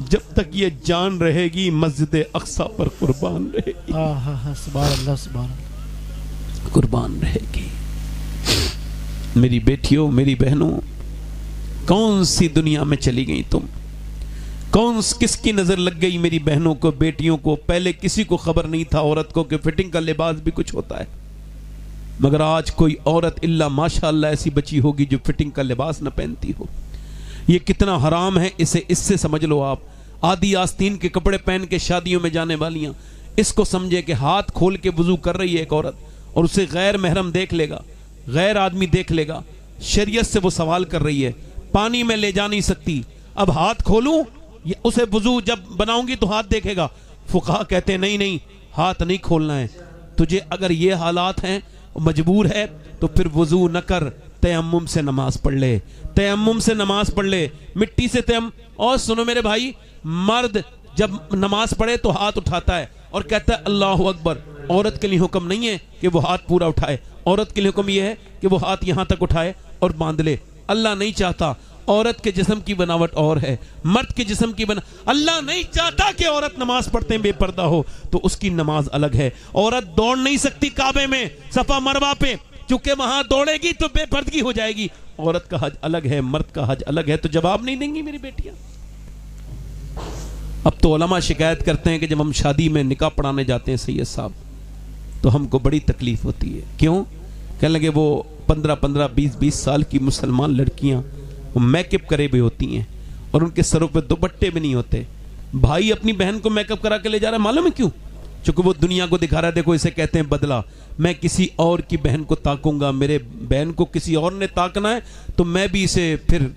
جب تک یہ جان رہے گی مسجد اقصی پر قربان رہے گی، سبحان اللہ سبحان اللہ، قربان رہے گی۔ میری بیٹیوں میری بہنوں، کون سی دنیا میں چلی گئی تم؟ کس کی نظر لگ گئی میری بہنوں کو بیٹیوں کو؟ پہلے کسی کو خبر نہیں تھا عورت کو کہ فٹنگ کا لباس بھی کچھ ہوتا ہے، مگر آج کوئی عورت الا ماشاءاللہ ایسی بچی ہوگی جو فٹنگ کا لباس نہ پہنتی ہو۔ یہ کتنا حرام ہے اس سے سمجھ لو آپ۔ آدھی آستین کے کپڑے پہن کے شادیوں میں جانے والیاں، اس کو سمجھے کہ ہاتھ کھول کے وضو کر رہی ہے ایک عورت اور اسے غیر محرم دیکھ لے گا، غیر آدمی دیکھ لے گا، شریعت سے وہ سوال کر رہی ہے، پانی میں لے جا نہیں سکتی، اب ہاتھ کھولوں؟ اسے وضو جب بناؤں گی تو ہاتھ دیکھے گا۔ فقہا کہتے ہیں نہیں نہیں، ہاتھ نہیں کھولنا ہے تجھے، اگر یہ حالات ہیں مجبور ہے تو پھر وضو نہ کر، تیمم سے نماز پڑھ لے، تیمم سے نماز پڑھ لے، مٹی سے تیمم۔ اور سنو میرے بھائی، مرد جب نماز پڑھے تو ہاتھ اٹھاتا ہے اور کہتا ہے اللہ اکبر، عورت کے لیے حکم نہیں ہے کہ وہ ہاتھ پورا اٹھائے، عورت کے لیے حکم یہ ہے کہ وہ ہاتھ یہاں تک اٹھائے اور باندھ لے۔ اللہ نہیں چاہتا، عورت کے جسم کی بناوٹ اور ہے، مرد کے جسم کی اللہ نہیں چاہتا کہ عورت نماز پڑھتے بے پردہ ہو، تو اس کی نماز الگ ہے۔ عورت دوڑ نہیں سکتی کعبے میں صفا مروہ پہ، چونکہ وہاں دوڑے گی تو بے پردگی ہو جائے گی۔ عورت کا حج الگ ہے، مرد کا حج الگ ہے، تو جواب نہیں دیں گی میری بیٹیاں؟ اب تو علماء شکایت کرتے ہیں کہ جب ہم شادی میں نکاح پڑھانے جاتے ہیں سید صاحب تو ہم کو بڑی تکلیف ہوتی ہے۔ کیوں؟ کہنے لگے وہ 15 20 سال کی مسلمان لڑکیاں وہ میک اپ کرے بھی ہوتی ہیں اور ان کے سروں پہ دوپٹے بھی نہیں ہوتے۔ بھائی اپنی بہن کو میک اپ کرا کے لے جا رہا ہے، معلوم ہے کیوں؟ چونکہ وہ دنیا کو دکھا رہا ہے، دیکھو اسے کہتے ہیں بدلہ، میں کسی اور کی بہن کو تاکوں گا، میرے بہن کو کسی اور نے تاکنا ہے تو میں بھی اسے پھر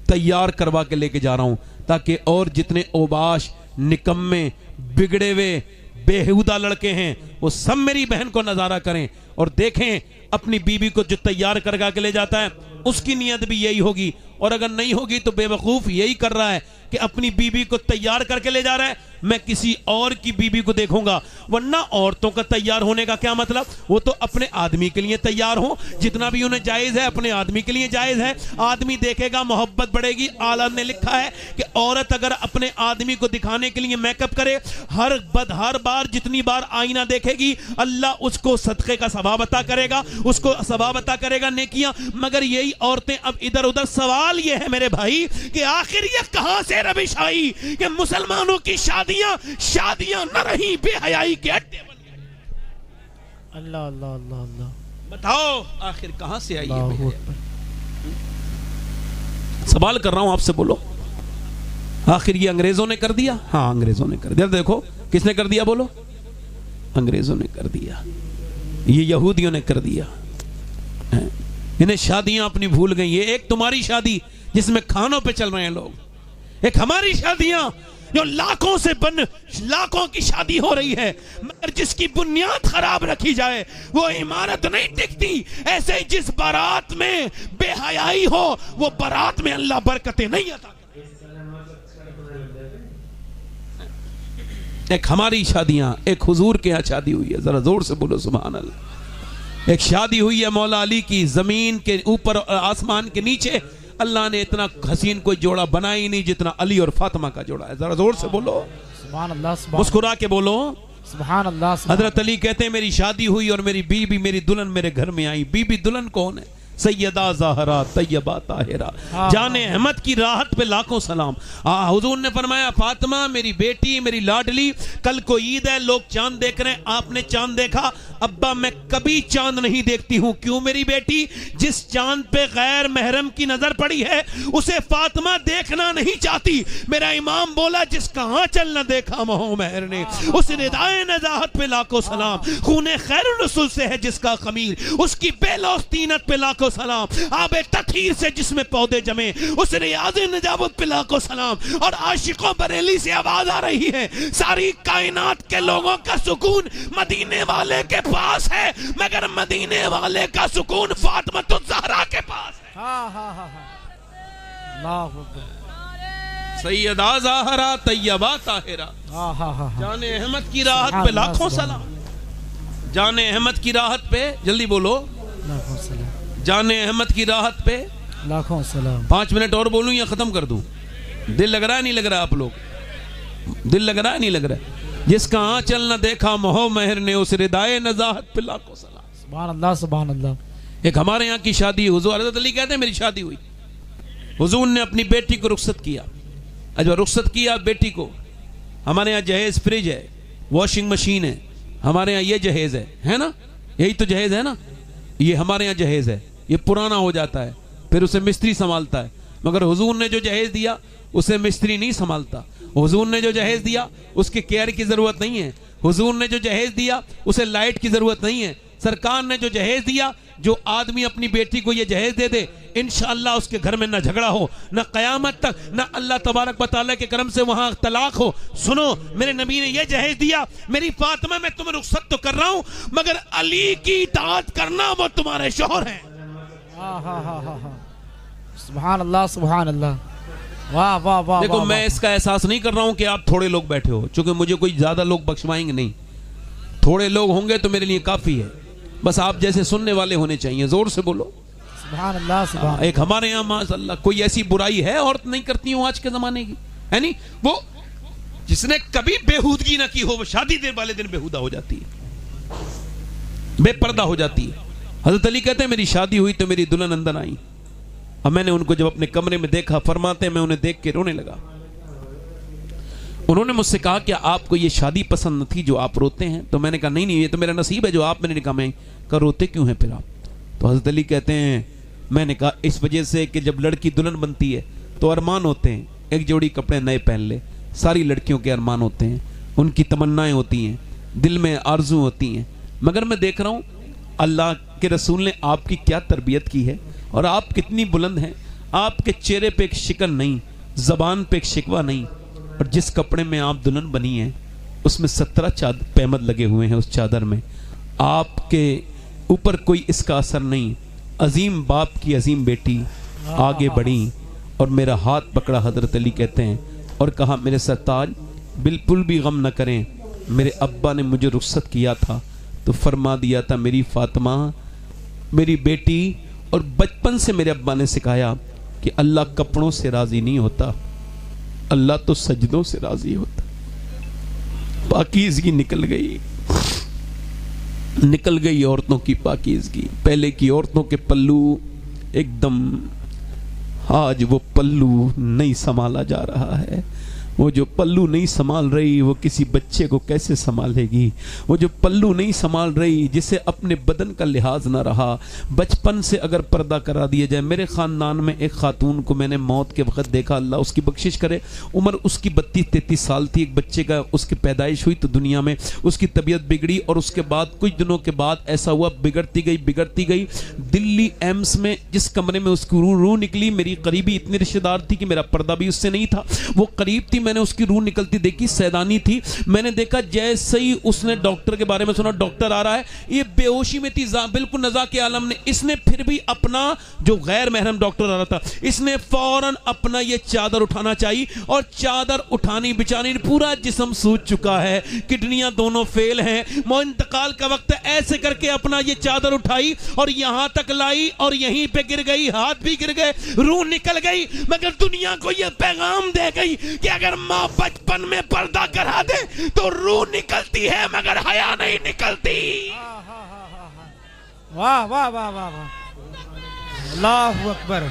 تیار کروا کے لے کے جا رہا ہوں، تاکہ اور جتنے اوباش نکمے بگڑے ہوئے بےہودہ لڑکے ہیں وہ سب میری بہن کو نظارہ کریں اور دیکھیں اپنی بیوی کو جو تیار کروا کے لے جاتا ہے اس کی نیت بھی یہی ہوگی، اور اگر نہیں ہوگی تو بے وقوف یہی کر رہا ہے کہ اپنی بیوی کو تیار کر کے لے جا رہا ہے، میں کسی اور کی بیوی کو دیکھوں گا. ورنہ عورتوں کا تیار ہونے کا کیا مطلب؟ وہ تو اپنے آدمی کے لیے تیار ہوں، جتنا بھی انہیں جائز ہے اپنے آدمی کے لیے جائز ہے. آدمی دیکھے گا محبت بڑھے گی. اعلیٰ نے لکھا ہے کہ عورت اگر اپنے آدمی کو دکھانے کے لیے میک اپ کرے، ہر بار جتنی بار آئینہ دیکھے گی اللہ اس کو صدقے کا ثواب عطا کرے گا، اس کو ثواب عطا کرے گا، نیکیاں. مگر یہی عورتیں اب ادھر ادھر. سوال یہ ہے میرے بھائی کہ آخر یہ کہاں سے روش آئی کہ مسلمانوں کی شادیاں نہ رہی، بے حیائی کے اڈے بن گئے. اللہ اللہ اللہ اللہ. بتاؤ آخر کہاں سے آئی ہے؟ سوال کر رہا ہوں آپ سے، بولو آخر یہ انگریزوں نے کر دیا؟ ہاں انگریزوں نے کر دیا. دیکھو کس نے کر دیا؟ بولو. انگریزوں نے کر دیا، یہ یہودیوں نے کر دیا. انہیں شادیاں اپنی بھول گئی. یہ ایک تمہاری شادی جس میں کھانوں پہ چل رہے ہیں لوگ، ایک ہماری شادیاں جو لاکھوں کی شادی ہو رہی ہے، مگر جس کی بنیاد خراب رکھی جائے وہ عمارت نہیں ٹکتی. ایسے جس بارات میں بے حیائی ہو وہ بارات میں اللہ برکتیں نہیں عطا. ایک ہماری شادیاں، ایک حضور کے یہاں شادی ہوئی ہے، ذرا زور سے بولو سبحان اللہ. ایک شادی ہوئی ہے مولا علی کی، زمین کے اوپر اور آسمان کے نیچے. اللہ نے اتنا حسین کوئی جوڑا بنا ہی نہیں جتنا علی اور فاطمہ کا جوڑا ہے. ذرا زور سے بولو سبحان اللہ. مسکرا کے بولو سبحان اللہ. حضرت علی کہتے ہیں میری شادی ہوئی اور میری بیوی میری دلہن میرے گھر میں آئی. بیوی دلہن کون ہے؟ سیدہ زہرا طیبہ طاہرہ، جان احمد کی راحت پہ لاکھوں سلام. حضور نے فرمایا فاطمہ میری بیٹی میری لاڈلی، کل کو عید ہے، لوگ چاند دیکھ رہے ہیں، آپ نے چاند دیکھا؟ ابا میں کبھی چاند نہیں دیکھتی ہوں. کیوں میری بیٹی؟ جس چاند پہ غیر محرم کی نظر پڑی ہے اسے فاطمہ دیکھنا نہیں چاہتی. میرا امام بولا جس کا آنچل نہ دیکھا مہو مہر نے، اس ردائے نزاہت پہ لاکھوں سلام. خون خیر الرسول سے ہے جس کا خمیر، اس کی بے لوث طینت پہ لاکھوں سلام. آب تطہیر سے جس میں پودے جمے اس ریاض نجابت پہ لاکھوں سلام. اور عاشقوں بریلی سے آواز آ رہی ہے ساری کائنات کے لوگوں کا سکون مدینے والے کے پاس ہے، مگر مدینے والے کا سکون فاطمہ الزہرا کے پاس ہے. اللہ اکبر. سیدہ زہرا طیبہ طاہرہ، جان احمد کی راحت پہ لاکھوں سلام. جان احمد کی راحت پہ جلدی بولو، جان احمد کی راحت پہ لاکھوں سلام. 5 منٹ اور بولوں یا ختم کر دوں؟ دل لگ رہا ہے نہیں لگ رہا؟ آپ لوگ دل لگ رہا ہے نہیں لگ رہا ہے؟ جس کا آنچل نہ دیکھا مہو مہر نے، اس ردائے نزاہت پہ لاکھوں سلام. سبحان اللہ سبحان اللہ. ایک ہمارے یہاں کی شادی، حضور حضرت علی کہتے ہیں میری شادی ہوئی، حضور نے اپنی بیٹی کو رخصت کیا. جب رخصت کیا بیٹی کو، ہمارے یہاں جہیز فریج ہے، واشنگ مشین ہے، ہمارے یہاں یہ جہیز ہے نا؟ یہی تو جہیز ہے نا؟ یہ ہمارے یہاں جہیز ہے. یہ پرانا ہو جاتا ہے پھر اسے مستری سنبھالتا ہے، مگر حضور نے جو جہیز دیا اسے مستری نہیں سنبھالتا. حضور نے جو جہیز دیا اس کے کیئر کی ضرورت نہیں ہے. حضور نے جو جہیز دیا اسے لائٹ کی ضرورت نہیں ہے. سرکار نے جو جہیز دیا، جو آدمی اپنی بیٹی کو یہ جہیز دے دے انشاءاللہ اس کے گھر میں نہ جھگڑا ہو، نہ قیامت تک، نہ اللہ تبارک و تعالیٰ کے کرم سے وہاں طلاق ہو. سنو میرے نبی نے یہ جہیز دیا، میری فاطمہ میں تمہیں رخصت تو کر رہا ہوں مگر علی کی اطاعت کرنا، وہ تمہارے شوہر ہیں. سبحان اللہ سبحان اللہ. واہ واہ واہ. دیکھو میں اس کا احساس نہیں کر رہا ہوں کہ آپ تھوڑے لوگ بیٹھے ہو، چونکہ مجھے کوئی زیادہ لوگ بخشوائیں گے نہیں. تھوڑے لوگ ہوں گے تو میرے لیے کافی ہے، بس آپ جیسے سننے والے ہونے چاہیے. زور سے بولو سبحان اللہ سبحان اللہ. ایک ہمارے یہاں ماشاءاللہ کوئی ایسی برائی ہے عورت نہیں کرتی ہوں آج کے زمانے کی، ہے نہیں؟ وہ جس نے کبھی بےہودگی نہ کی ہو وہ شادی دن والے دن بےہودہ ہو جاتی ہے، بے پردہ ہو جاتی ہے. حضرت علی کہتے ہیں میری شادی ہوئی تو میری دلہن اندر آئی، اور میں نے ان کو جب اپنے کمرے میں دیکھا، فرماتے ہیں میں انہیں دیکھ کے رونے لگا. انہوں نے مجھ سے کہا کہ آپ کو یہ شادی پسند نہ تھی جو آپ روتے ہیں؟ تو میں نے کہا نہیں یہ تو میرا نصیب ہے جو آپ. میں نے کہا میں کہ روتے کیوں ہیں پھر آپ؟ تو حضرت علی کہتے ہیں میں نے کہا اس وجہ سے کہ جب لڑکی دلہن بنتی ہے تو ارمان ہوتے ہیں، ایک جوڑی کپڑے نئے پہن لے. ساری لڑکیوں کے ارمان ہوتے ہیں، ان کی تمنائیں ہوتی ہیں، دل میں آرزو ہوتی ہیں. مگر میں دیکھ رہا ہوں اللہ کے رسول نے آپ کی کیا تربیت کی ہے اور آپ کتنی بلند ہیں. آپ کے چہرے پہ ایک شکن نہیں، زبان پہ ایک شکوہ نہیں، اور جس کپڑے میں آپ دلہن بنی ہیں اس میں 17 پیمد لگے ہوئے ہیں. اس چادر میں آپ کے اوپر کوئی اس کا اثر نہیں. عظیم باپ کی عظیم بیٹی آگے بڑھی اور میرا ہاتھ پکڑا. حضرت علی کہتے ہیں اور کہا میرے سرتاج بالکل بھی غم نہ کریں، میرے ابا نے مجھے رخصت کیا تھا تو فرما دیا تھا میری فاطمہ میری بیٹی، اور بچپن سے میرے ابا نے سکھایا کہ اللہ کپڑوں سے راضی نہیں ہوتا، اللہ تو سجدوں سے راضی ہوتا۔ پاکیزگی نکل گئی عورتوں کی پاکیزگی۔ پہلے کی عورتوں کے پلو ایک دم، آج وہ پلو نہیں سنبھالا جا رہا ہے۔ وہ جو پلو نہیں سنبھال رہی وہ کسی بچے کو کیسے سنبھالے گی؟ وہ جو پلو نہیں سنبھال رہی، جسے اپنے بدن کا لحاظ نہ رہا، بچپن سے اگر پردہ کرا دیا جائے۔ میرے خاندان میں ایک خاتون کو میں نے موت کے وقت دیکھا، اللہ اس کی بخشش کرے، عمر اس کی 32-33 سال تھی، ایک بچے کا اس کی پیدائش ہوئی تو دنیا میں اس کی طبیعت بگڑی، اور اس کے بعد کچھ دنوں کے بعد ایسا ہوا بگڑتی گئی دلی ایمس میں جس کمرے میں اس کی روح نکلی، میری قریبی اتنی رشتہ دار تھی کہ میرا پردہ بھی اس سے نہیں تھا، وہ قریب تھی، میں نے اس کی روح نکلتی دیکھی، سیدانی تھی، میں نے دیکھا جیسے ہی اس نے ڈاکٹر کے بارے میں سنا، ڈاکٹر آ رہا ہے، یہ بے ہوشی میں تھی، بالکل نزا کے عالم نے، اس نے پھر بھی اپنا جو غیر محرم ڈاکٹر آ رہا تھا، اس نے فوراً اپنا یہ چادر اٹھانا چاہیے، اور چادر اٹھانی بچانی، پورا جسم سوج چکا ہے، کڈنیاں دونوں فیل ہیں، انتقال کا وقت ہے، ایسے کر کے اپنا یہ چادر اٹھائی اور یہاں تک لائی اور یہیں پہ گر گئی، ہاتھ بھی گر گئے، روح نکل گئی، مگر دنیا کو یہ پیغام دے گئی کہ اگر ماں بچپن میں پردہ کرا دے تو روح نکلتی ہے مگر حیا نہیں نکلتی۔ واہ واہ واہ واہ واہ، اللہ اکبر،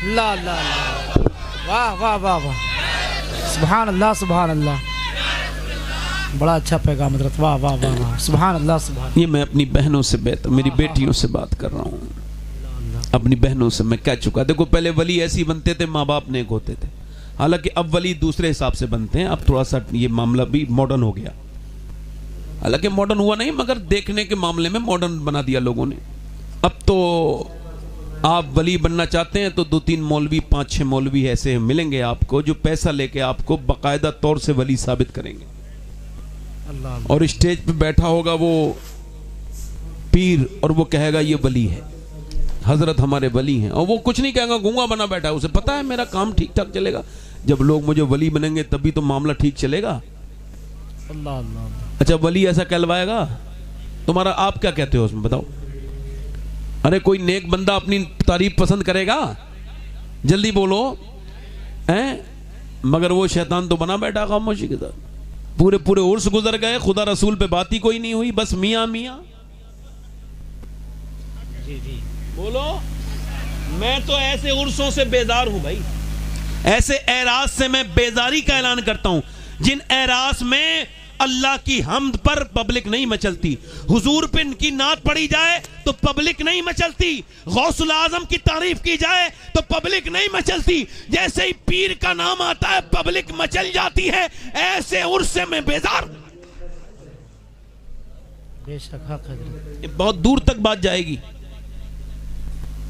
لا لا لا، واہ واہ واہ واہ، سبحان اللہ سبحان اللہ، بڑا اچھا پیغام حضرت، واہ واہ واہ واہ، سبحان اللہ سبحان اللہ۔ یہ میں اپنی بہنوں سے میری بیٹیوں سے بات کر رہا ہوں، اپنی بہنوں سے میں کہہ چکا۔ دیکھو پہلے ولی ایسی بنتے تھے، ماں باپ نیک ہوتے تھے، حالانکہ اب ولی دوسرے حساب سے بنتے ہیں، اب تھوڑا سا یہ معاملہ بھی ماڈرن ہو گیا، حالانکہ ماڈرن ہوا نہیں مگر دیکھنے کے معاملے میں ماڈرن بنا دیا لوگوں نے۔ اب تو آپ ولی بننا چاہتے ہیں تو 2-3 مولوی 5-6 مولوی ایسے ملیں گے آپ کو جو پیسہ لے کے آپ کو باقاعدہ طور سے ولی ثابت کریں گے، اور اسٹیج پہ بیٹھا ہوگا وہ پیر اور وہ کہے گا یہ ولی ہے، حضرت ہمارے ولی ہیں، اور وہ کچھ نہیں کہے گا، گونگا بنا بیٹھا ہے، اسے پتا ہے میرا کام ٹھیک ٹھاک چلے گا، جب لوگ مجھے ولی بنیں گے تبھی تو معاملہ ٹھیک چلے گا۔ اللہ اللہ، اچھا ولی ایسا کہلوائے گا، تمہارا آپ کیا کہتے ہو اس میں بتاؤ؟ ارے کوئی نیک بندہ اپنی تعریف پسند کرے گا؟ جلدی بولو، مگر وہ شیطان تو بنا بیٹھا خاموشی کے ساتھ، پورے عرس گزر گئے، خدا رسول پہ بات ہی کوئی نہیں ہوئی، بس میاں میاں۔ جی جی بولو، میں تو ایسے عرصوں سے بیزار ہوں بھائی، ایسے اعراض سے میں بیزاری کا اعلان کرتا ہوں جن اعراض میں اللہ کی حمد پر پبلک نہیں مچلتی، حضور پہ ان کی نعت پڑھی جائے تو پبلک نہیں مچلتی، غوث العظم کی تعریف کی جائے تو پبلک نہیں مچلتی، جیسے ہی پیر کا نام آتا ہے پبلک مچل جاتی ہے، ایسے عرص سے میں بیزار ہوں۔ بے شک حق حضرت، بہت دور تک بات جائے گی،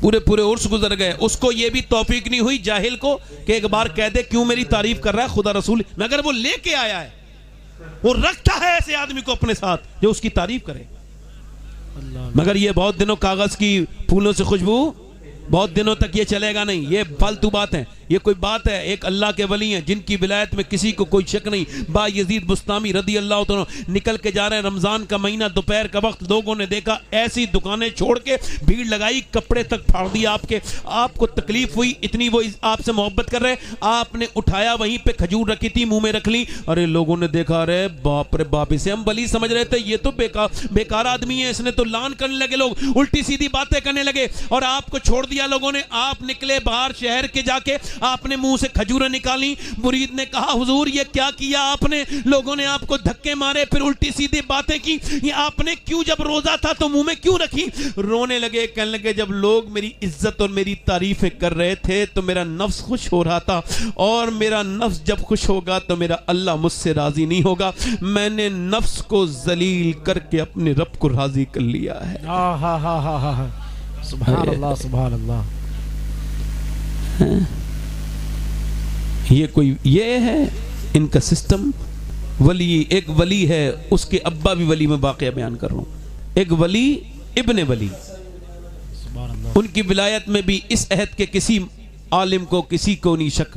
پورے عرص گزر گئے، اس کو یہ بھی توفیق نہیں ہوئی جاہل کو کہ ایک بار کہہ دے کیوں میری تعریف کر رہا ہے خدا رسول، مگر وہ لے کے آیا ہے، وہ رکھتا ہے ایسے آدمی کو اپنے ساتھ جو اس کی تعریف کرے، مگر یہ بہت دنوں کاغذ کی پھولوں سے خوشبو، بہت دنوں تک یہ چلے گا نہیں، یہ فالتو بات ہے، یہ کوئی بات ہے، ایک اللہ کے ولی ہیں جن کی ولایت میں کسی کو کوئی شک نہیں، با یزید بستامی رضی اللہ تعالیٰ نکل کے جا رہے ہیں، رمضان کا مہینہ دوپہر کا وقت، لوگوں نے دیکھا ایسی دکانیں چھوڑ کے بھیڑ لگائی، کپڑے تک پھاڑ دیا آپ کو تکلیف ہوئی اتنی، وہ آپ سے محبت کر رہے، آپ نے اٹھایا، وہیں پہ کھجور رکھی تھی منہ میں رکھ لی، ارے لوگوں نے دیکھا، ارے باپ رے باپ، اسے ہم ولی سمجھ رہے تھے، یہ تو بیکار آدمی ہے، اس نے تو لان کرنے لگے، لوگ الٹی سیدھی باتیں کرنے لگے، اور آپ کو چھوڑ دیا لوگوں نے، آپ نکلے باہر شہر کے، جا کے آپ نے منہ سے کھجوریں نکالی، مرید نے کہا حضور یہ کیا کیا آپ نے؟ لوگوں نے آپ کو دھکے مارے، پھر الٹی سیدھی باتیں کی، یہ آپ نے کیوں جب روزہ تھا تو منہ میں کیوں رکھی؟ رونے لگے، کہنے لگے جب لوگ میری عزت اور میری تعریفیں کر رہے تھے تو میرا نفس خوش ہو رہا تھا، اور میرا نفس جب خوش ہوگا تو میرا اللہ مجھ سے راضی نہیں ہوگا، میں نے نفس کو ذلیل کر کے اپنے رب کو راضی کر لیا ہے۔ سبحان اللہ سبحان اللہ۔ یہ ہے ان کا سسٹم۔ ولی، ایک ولی ہے، اس کے ابا بھی ولی، میں واقعہ بیان کر رہا ہوں، ایک ولی ابن ولی، ان کی ولایت میں بھی اس عہد کے کسی عالم کو، کسی کو نہیں شک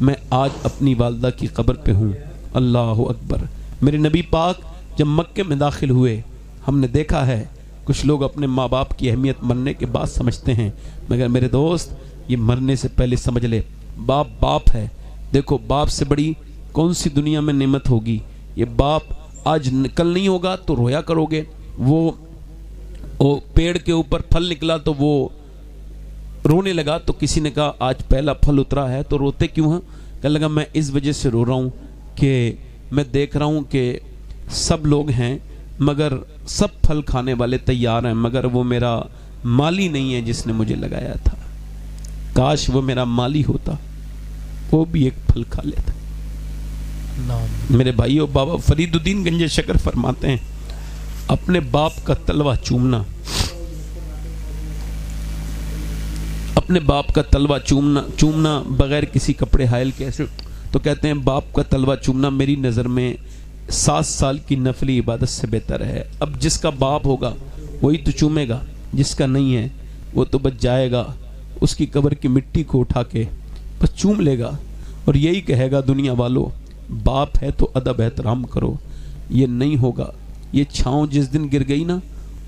میں آج اپنی والدہ کی قبر پہ ہوں. اللہ اکبر. میرے نبی پاک جب مکے میں داخل ہوئے ہم نے دیکھا ہے کچھ لوگ اپنے ماں باپ کی اہمیت مرنے کے بعد سمجھتے ہیں، مگر میرے دوست یہ مرنے سے پہلے سمجھ لے باپ باپ ہے. دیکھو باپ سے بڑی کون سی دنیا میں نعمت ہوگی. یہ باپ آج کل نہیں ہوگا تو رویا کرو گے. وہ پیڑ کے اوپر پھل نکلا تو وہ رونے لگا تو کسی نے کہا آج پہلا پھل اترا ہے تو روتے کیوں ہیں؟ کہنے لگا میں اس وجہ سے رو رہا ہوں کہ میں دیکھ رہا ہوں کہ سب لوگ ہیں مگر سب پھل کھانے والے تیار ہیں، مگر وہ میرا مالی نہیں ہے جس نے مجھے لگایا تھا. کاش وہ میرا مالی ہوتا، وہ بھی ایک پھل کھا لیتا. میرے بھائیو، بابا فرید الدین گنج شکر فرماتے ہیں اپنے باپ کا تلوہ چومنا، اپنے باپ کا تلوہ چومنا بغیر کسی کپڑے حائل کے، ایسے تو کہتے ہیں باپ کا تلوہ چومنا میری نظر میں 7 سال کی نفلی عبادت سے بہتر ہے. اب جس کا باپ ہوگا وہی تو چومے گا، جس کا نہیں ہے وہ تو بچ جائے گا، اس کی قبر کی مٹی کو اٹھا کے بس چوم لے گا اور یہی کہے گا دنیا والو باپ ہے تو ادب احترام کرو. یہ نہیں ہوگا. یہ چھاؤں جس دن گر گئی نا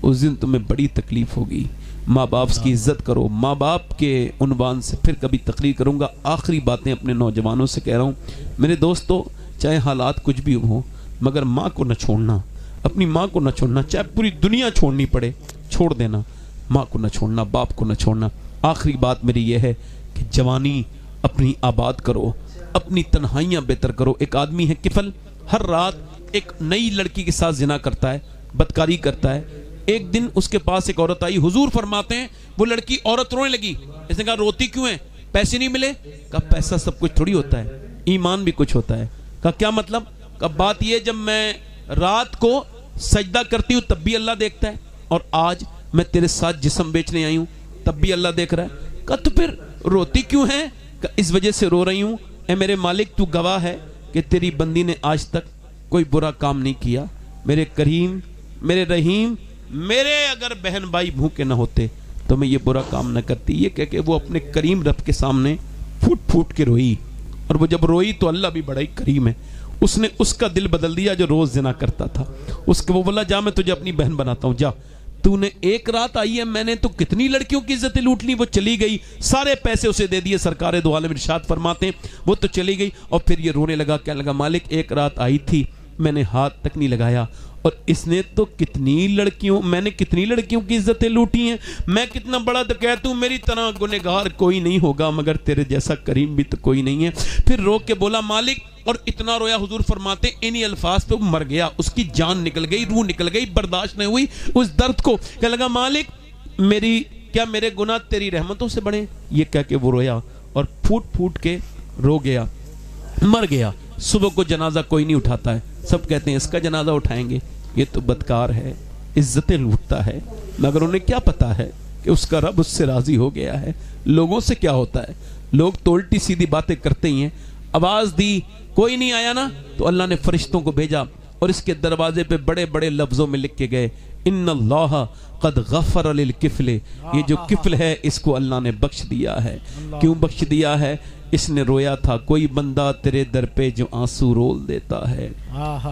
اس دن تمہیں بڑی تکلیف ہوگی. ماں باپ کی عزت کرو. ماں باپ کے عنوان سے پھر کبھی تقریر کروں گا. آخری باتیں اپنے نوجوانوں سے کہہ رہا ہوں. میرے دوستو، چاہے حالات کچھ بھی ہوں مگر ماں کو نہ چھوڑنا، اپنی ماں کو نہ چھوڑنا. چاہے پوری دنیا چھوڑنی پڑے چھوڑ دینا، ماں کو نہ چھوڑنا، باپ کو نہ چھوڑنا. آخری بات میری یہ ہے کہ جوانی اپنی آباد کرو، اپنی تنہائیاں بہتر کرو. ایک آدمی ہے کفل، ہر رات ایک نئی لڑکی کے ساتھ زنا کرتا ہے، بدکاری کرتا ہے. ایک دن اس کے پاس ایک عورت آئی. حضور فرماتے ہیں وہ لڑکی عورت رونے لگی. اس نے کہا روتی کیوں ہے؟ پیسے نہیں ملے؟ کہا پیسہ سب کچھ تھوڑی ہوتا ہے، ایمان بھی کچھ ہوتا ہے. کہا کیا مطلب؟ کہا بات یہ جب میں رات کو سجدہ کرتی ہوں تب بھی اللہ دیکھتا ہے، اور آج میں تیرے ساتھ جسم بیچنے آئی ہوں تب بھی اللہ دیکھ رہا ہے. کہا تو پھر روتی کیوں ہے؟ کہا اس وجہ سے رو رہی ہوں اے میرے مالک تو گواہ ہے کہ تیری بندی نے آج تک کوئی برا کام نہیں کیا. میرے کریم، میرے رحیم، میرے اگر بہن بھائی بھوکے نہ ہوتے تو میں یہ برا کام نہ کرتی. یہ کہہ کہ وہ اپنے کریم رب کے سامنے پھوٹ پھوٹ کے روئی، اور وہ جب روئی تو اللہ بھی بڑا ہی کریم ہے. اس نے اس کا دل بدل دیا جو روز زنا کرتا تھا. اس کو وہ بولا جا میں تجھے اپنی بہن بناتا ہوں، جا. تو نے ایک رات آئی ہے، میں نے تو کتنی لڑکیوں کی عزتیں لوٹ لی. وہ چلی گئی، سارے پیسے اسے دے دیے. سرکار دو عالم ارشاد فرماتے ہیں وہ تو چلی گئی اور پھر یہ رونے لگا، کہنے لگا مالک ایک رات آئی تھی میں نے ہاتھ تک نہیں لگایا، اور اس نے تو میں نے کتنی لڑکیوں کی عزتیں لوٹی ہیں. میں کتنا بڑا ڈکیت ہوں، میری طرح گنہگار کوئی نہیں ہوگا مگر تیرے جیسا کریم بھی تو کوئی نہیں ہے. پھر رو کے بولا مالک، اور اتنا رویا. حضور فرماتے انہی الفاظ پہ وہ مر گیا. اس کی جان نکل گئی، روح نکل گئی، برداشت نہیں ہوئی اس درد کو. کہنے لگا مالک کیا میرے گناہ تیری رحمتوں سے بڑے؟ یہ کہہ کے وہ رویا اور پھوٹ پھوٹ کے رو گیا، مر گیا. صبح کو جنازہ کوئی نہیں اٹھاتا ہے، سب کہتے ہیں اس کا جنازہ اٹھائیں گے. یہ تو بدکار ہے، عزتیں لوٹتا ہے، مگر انہیں کیا پتا ہے کہ اس کا رب اس سے راضی ہو گیا ہے. لوگوں سے کیا ہوتا ہے، لوگ تو الٹی سیدھی باتیں کرتے ہی ہیں. آواز دی کوئی نہیں آیا نا تو اللہ نے فرشتوں کو بھیجا اور اس کے دروازے پہ بڑے بڑے لفظوں میں لکھ کے گئے ان اللہ قد غفر للکفل. یہ جو کفل ہے اس کو اللہ نے بخش دیا ہے. کیوں بخش دیا ہے؟ اس نے رویا تھا. کوئی بندہ تیرے در پہ جو آنسو رول دیتا ہے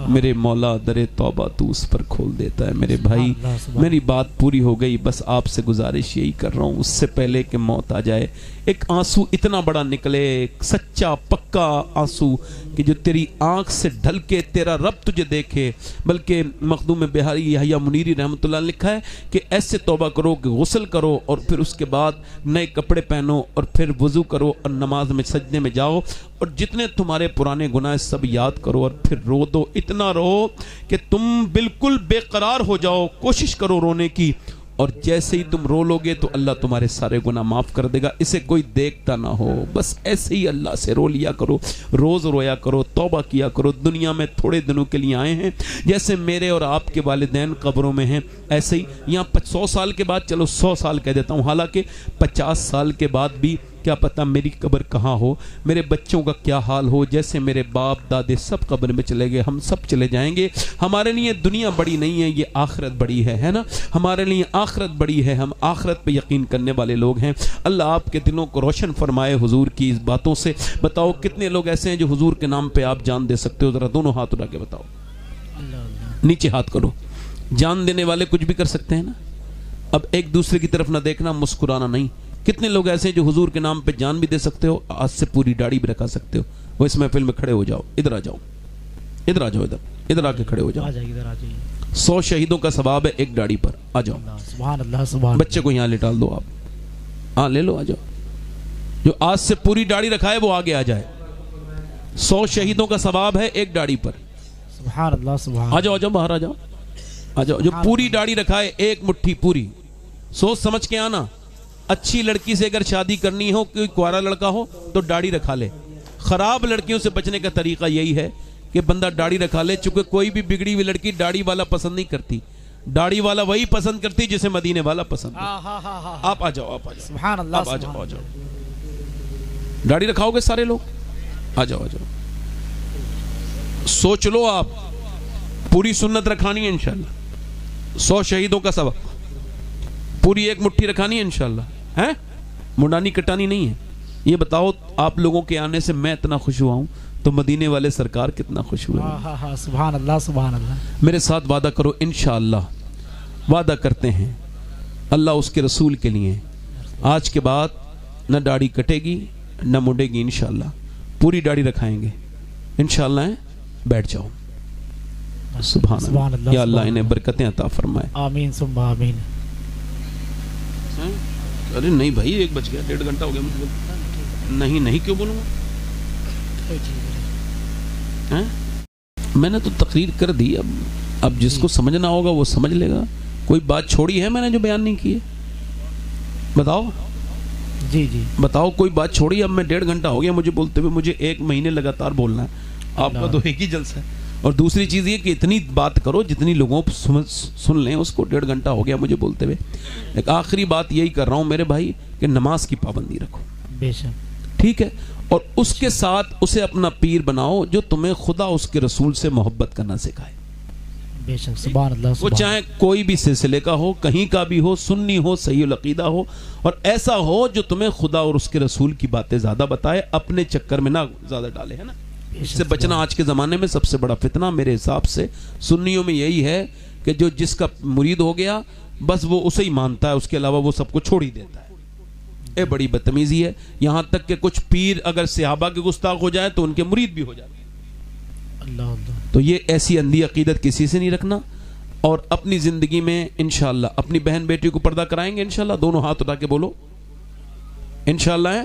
میرے مولا در توبہ تو اس پر کھول دیتا ہے. میرے بھائی میری بات پوری ہو گئی، بس آپ سے گزارش یہی کر رہا ہوں اس سے پہلے کہ موت آ جائے ایک آنسو اتنا بڑا نکلے، ایک سچا پکا آنسو کہ جو تیری آنکھ سے ڈھل کے تیرا رب تجھے دیکھے. بلکہ مخدوم بہاری یحییٰ منیری رحمۃ اللہ نے لکھا ہے کہ ایسے توبہ کرو کہ غسل کرو اور پھر اس کے بعد نئے کپڑے پہنو اور پھر وضو کرو اور نماز میں سجدے میں جاؤ اور جتنے تمہارے پرانے گناہ سب یاد کرو اور پھر رو دو. اتنا رو کہ تم بالکل بے قرار ہو جاؤ. کوشش کرو رونے کی، اور جیسے ہی تم رو لوگے تو اللہ تمہارے سارے گناہ معاف کر دے گا. اسے کوئی دیکھتا نہ ہو، بس ایسے ہی اللہ سے رو لیا کرو، روز رویا کرو، توبہ کیا کرو. دنیا میں تھوڑے دنوں کے لیے آئے ہیں، جیسے میرے اور آپ کے والدین قبروں میں ہیں ایسے ہی یہاں 100 سال کے بعد، چلو 100 سال کہہ دیتا ہوں، حالانکہ 50 سال کے بعد بھی کیا پتہ میری قبر کہاں ہو، میرے بچوں کا کیا حال ہو، جیسے میرے باپ دادے سب قبر میں چلے گئے، ہم سب چلے جائیں گے۔ ہمارے لیے دنیا بڑی نہیں ہے، یہ آخرت بڑی ہے نا، ہمارے لیے آخرت بڑی ہے، ہم آخرت پہ یقین کرنے والے لوگ ہیں۔ اللہ آپ کے دلوں کو روشن فرمائے حضور کی اس باتوں سے۔ بتاؤ کتنے لوگ ایسے ہیں جو حضور کے نام پہ آپ جان دے سکتے ہو؟ ذرا دونوں ہاتھ اٹھا کے بتاؤ، نیچے ہاتھ کرو۔ جان دینے والے کچھ بھی کر سکتے ہیں نا؟ اب ایک دوسرے کی طرف نہ دیکھنا، مسکرانا نہیں۔ کتنے لوگ ایسے ہیں جو حضور کے نام پہ جان بھی دے سکتے ہو، آج سے پوری داڑھی بھی رکھا سکتے ہو؟ وہ اس محفل میں کھڑے ہو جاؤ، ادھر آ جاؤ، ادھر آ جاؤ، ادھر آ کے کھڑے ہو جاؤ۔ 100 شہیدوں کا ثواب ہے ایک داڑھی پر، آ جاؤ۔ سبحان اللہ سبحان بچے کو یہاں لٹال دو آپ، ہاں لے لو، آ جاؤ۔ جو آج سے پوری داڑھی رکھا ہے وہ آگے آ جائے۔ 100 شہیدوں کا ثواب ہے ایک داڑھی پر۔ سبحان اللہ سبحان آ جاؤ، آ جاؤ، باہر آ جاؤ، آ جاؤ۔ جو پوری داڑھی رکھا ہے ایک مٹھی پوری، سوچ سمجھ کے آنا۔ اچھی لڑکی سے اگر شادی کرنی ہو، کوئی کوارا لڑکا ہو تو داڑھی رکھا لے۔ خراب لڑکیوں سے بچنے کا طریقہ یہی ہے کہ بندہ داڑھی رکھا لے، چونکہ کوئی بھی بگڑی ہوئی لڑکی داڑھی والا پسند نہیں کرتی، داڑھی والا وہی پسند کرتی جسے مدینے والا پسند ہے۔ آپ آ جاؤ، آپ آ جاؤ، سبحان اللہ آپ آ جاؤ، آ جاؤ۔ داڑھی رکھاؤ گے سارے لوگ؟ آ جاؤ، آ جاؤ۔ سوچ لو، آپ پوری سنت رکھانی ہے انشاءاللہ، 100 شہیدوں کا ثواب، پوری ایک مٹھی رکھانی ہے انشاءاللہ، ہیں؟ منڈانی کٹانی نہیں ہے۔ یہ بتاؤ آپ لوگوں کے آنے سے میں اتنا خوش ہوا ہوں تو مدینے والے سرکار کتنا خوش ہوئے؟ سبحان اللہ سبحان اللہ۔ میرے ساتھ وعدہ کرو انشاءاللہ، وعدہ کرتے ہیں اللہ اس کے رسول کے لیے، آج کے بعد نہ داڑھی کٹے گی نہ مڈے گی انشاءاللہ، پوری داڑھی رکھائیں گے انشاءاللہ۔ بیٹھ جاؤ۔ سبحان اللہ، یا اللہ انہیں برکتیں عطا فرمائے، آمین ثم آمین۔ ارے نہیں بھائی، 1 بج گیا، 1.5 گھنٹہ ہو گیا مجھے۔ نہیں کیوں بولوں گا؟ میں نے تو تقریر کر دی، اب جس کو سمجھنا ہوگا وہ سمجھ لے گا۔ کوئی بات چھوڑی ہے میں نے جو بیان نہیں کی ہے؟ بتاؤ جی، بتاؤ، کوئی بات چھوڑی؟ اب میں 1.5 گھنٹہ ہو گیا مجھے بولتے ہوئے، مجھے 1 مہینے لگاتار بولنا ہے، آپ کا تو ایک ہی جلسہ ہے۔ اور دوسری چیز یہ کہ اتنی بات کرو جتنی لوگوں سن لیں اس کو۔ 1.5 گھنٹہ ہو گیا مجھے بولتے ہوئے۔ ایک آخری بات یہی کر رہا ہوں میرے بھائی کہ نماز کی پابندی رکھو، بے شک، ٹھیک ہے؟ اور اس کے ساتھ اسے اپنا پیر بناؤ جو تمہیں خدا اس کے رسول سے محبت کرنا سکھائے، بے شک، سبحان اللہ۔ وہ چاہے کوئی بھی سلسلے کا ہو، کہیں کا بھی ہو، سنی ہو، صحیح العقیدہ ہو، اور ایسا ہو جو تمہیں خدا اور اس کے رسول کی باتیں زیادہ بتائے، اپنے چکر میں نہ زیادہ ڈالے، ہے نا؟ اس سے بچنا آج کے زمانے میں سب سے بڑا فتنہ میرے حساب سے سنیوں میں یہی ہے کہ جو جس کا مرید ہو گیا بس وہ اسے ہی مانتا ہے، اس کے علاوہ وہ سب کو چھوڑ ہی دیتا ہے۔ یہ بڑی بدتمیزی ہے، یہاں تک کہ کچھ پیر اگر صحابہ کے گستاخ ہو جائے تو ان کے مرید بھی ہو جاتے ہیں۔ اللہ، تو یہ ایسی اندھی عقیدت کسی سے نہیں رکھنا، اور اپنی زندگی میں انشاءاللہ اپنی بہن بیٹی کو پردہ کرائیں گے انشاءاللہ۔ دونوں ہاتھ اٹھا کے بولو انشاءاللہ، ہے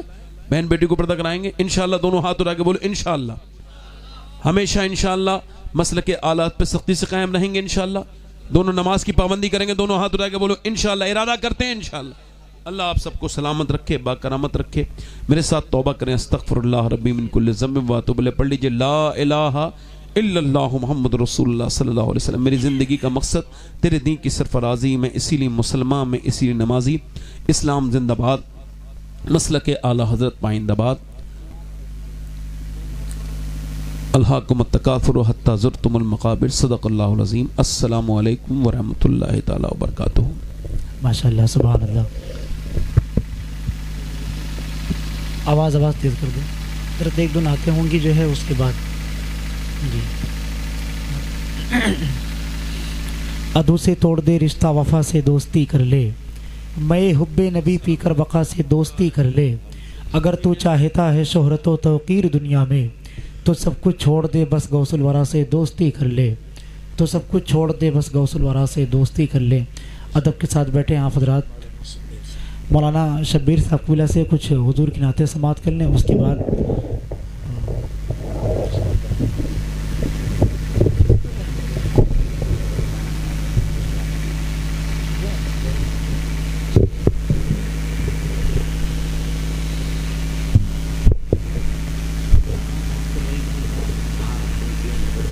بہن بیٹی کو پردہ کرائیں گے انشاءاللہ۔ دونوں ہاتھ اٹھا کے بولو انشاءاللہ۔ ہمیشہ انشاءاللہ مسلک آلات پہ سختی سے قائم رہیں گے انشاءاللہ۔ دونوں نماز کی پابندی کریں گے، دونوں ہاتھ اٹھا کے بولو انشاءاللہ۔ ارادہ کرتے ہیں انشاءاللہ۔ اللہ آپ سب کو سلامت رکھے، با کرامت رکھے۔ میرے ساتھ توبہ کریں، استغفر اللہ ربی من کل ذنب و اتوب الیہ، پڑھ لیجئے لا الہ الا اللہ محمد رسول اللہ صلی اللہ علیہ وسلم۔ میری زندگی کا مقصد تیرے دین کی سرفرازی، میں اسی لیے مسلمان، میں اسی لیے نمازی۔ اسلام زندہ باد، مسلک اعلی حضرت پائندہ باد۔ الہاکم التکاثر حتی زرتم المقابر، صدق اللہ العظیم۔ السلام علیکم ورحمۃ اللہ تعالی وبرکاتہ۔ ماشاءاللہ، سبحان اللہ۔ آواز تیز کر دو، ذرا 1-2 نعتیں ہوں گی جو ہے اس کے بعد جی۔ ادو سے توڑ دے رشتہ، وفا سے دوستی کر لے، میں حب نبی پی کر بقا سے دوستی کر لے۔ اگر تو چاہتا ہے شہرت و توقیر دنیا میں تو سب کچھ چھوڑ دے، بس غوث الورا سے دوستی کر لے، تو سب کچھ چھوڑ دے، بس غوث الورا سے دوستی کر لے۔ ادب کے ساتھ بیٹھے آپ حضرات، مولانا شبیر صاحب سے کچھ حضور کی نعتیں سماعت کر لیں، اس کے بعد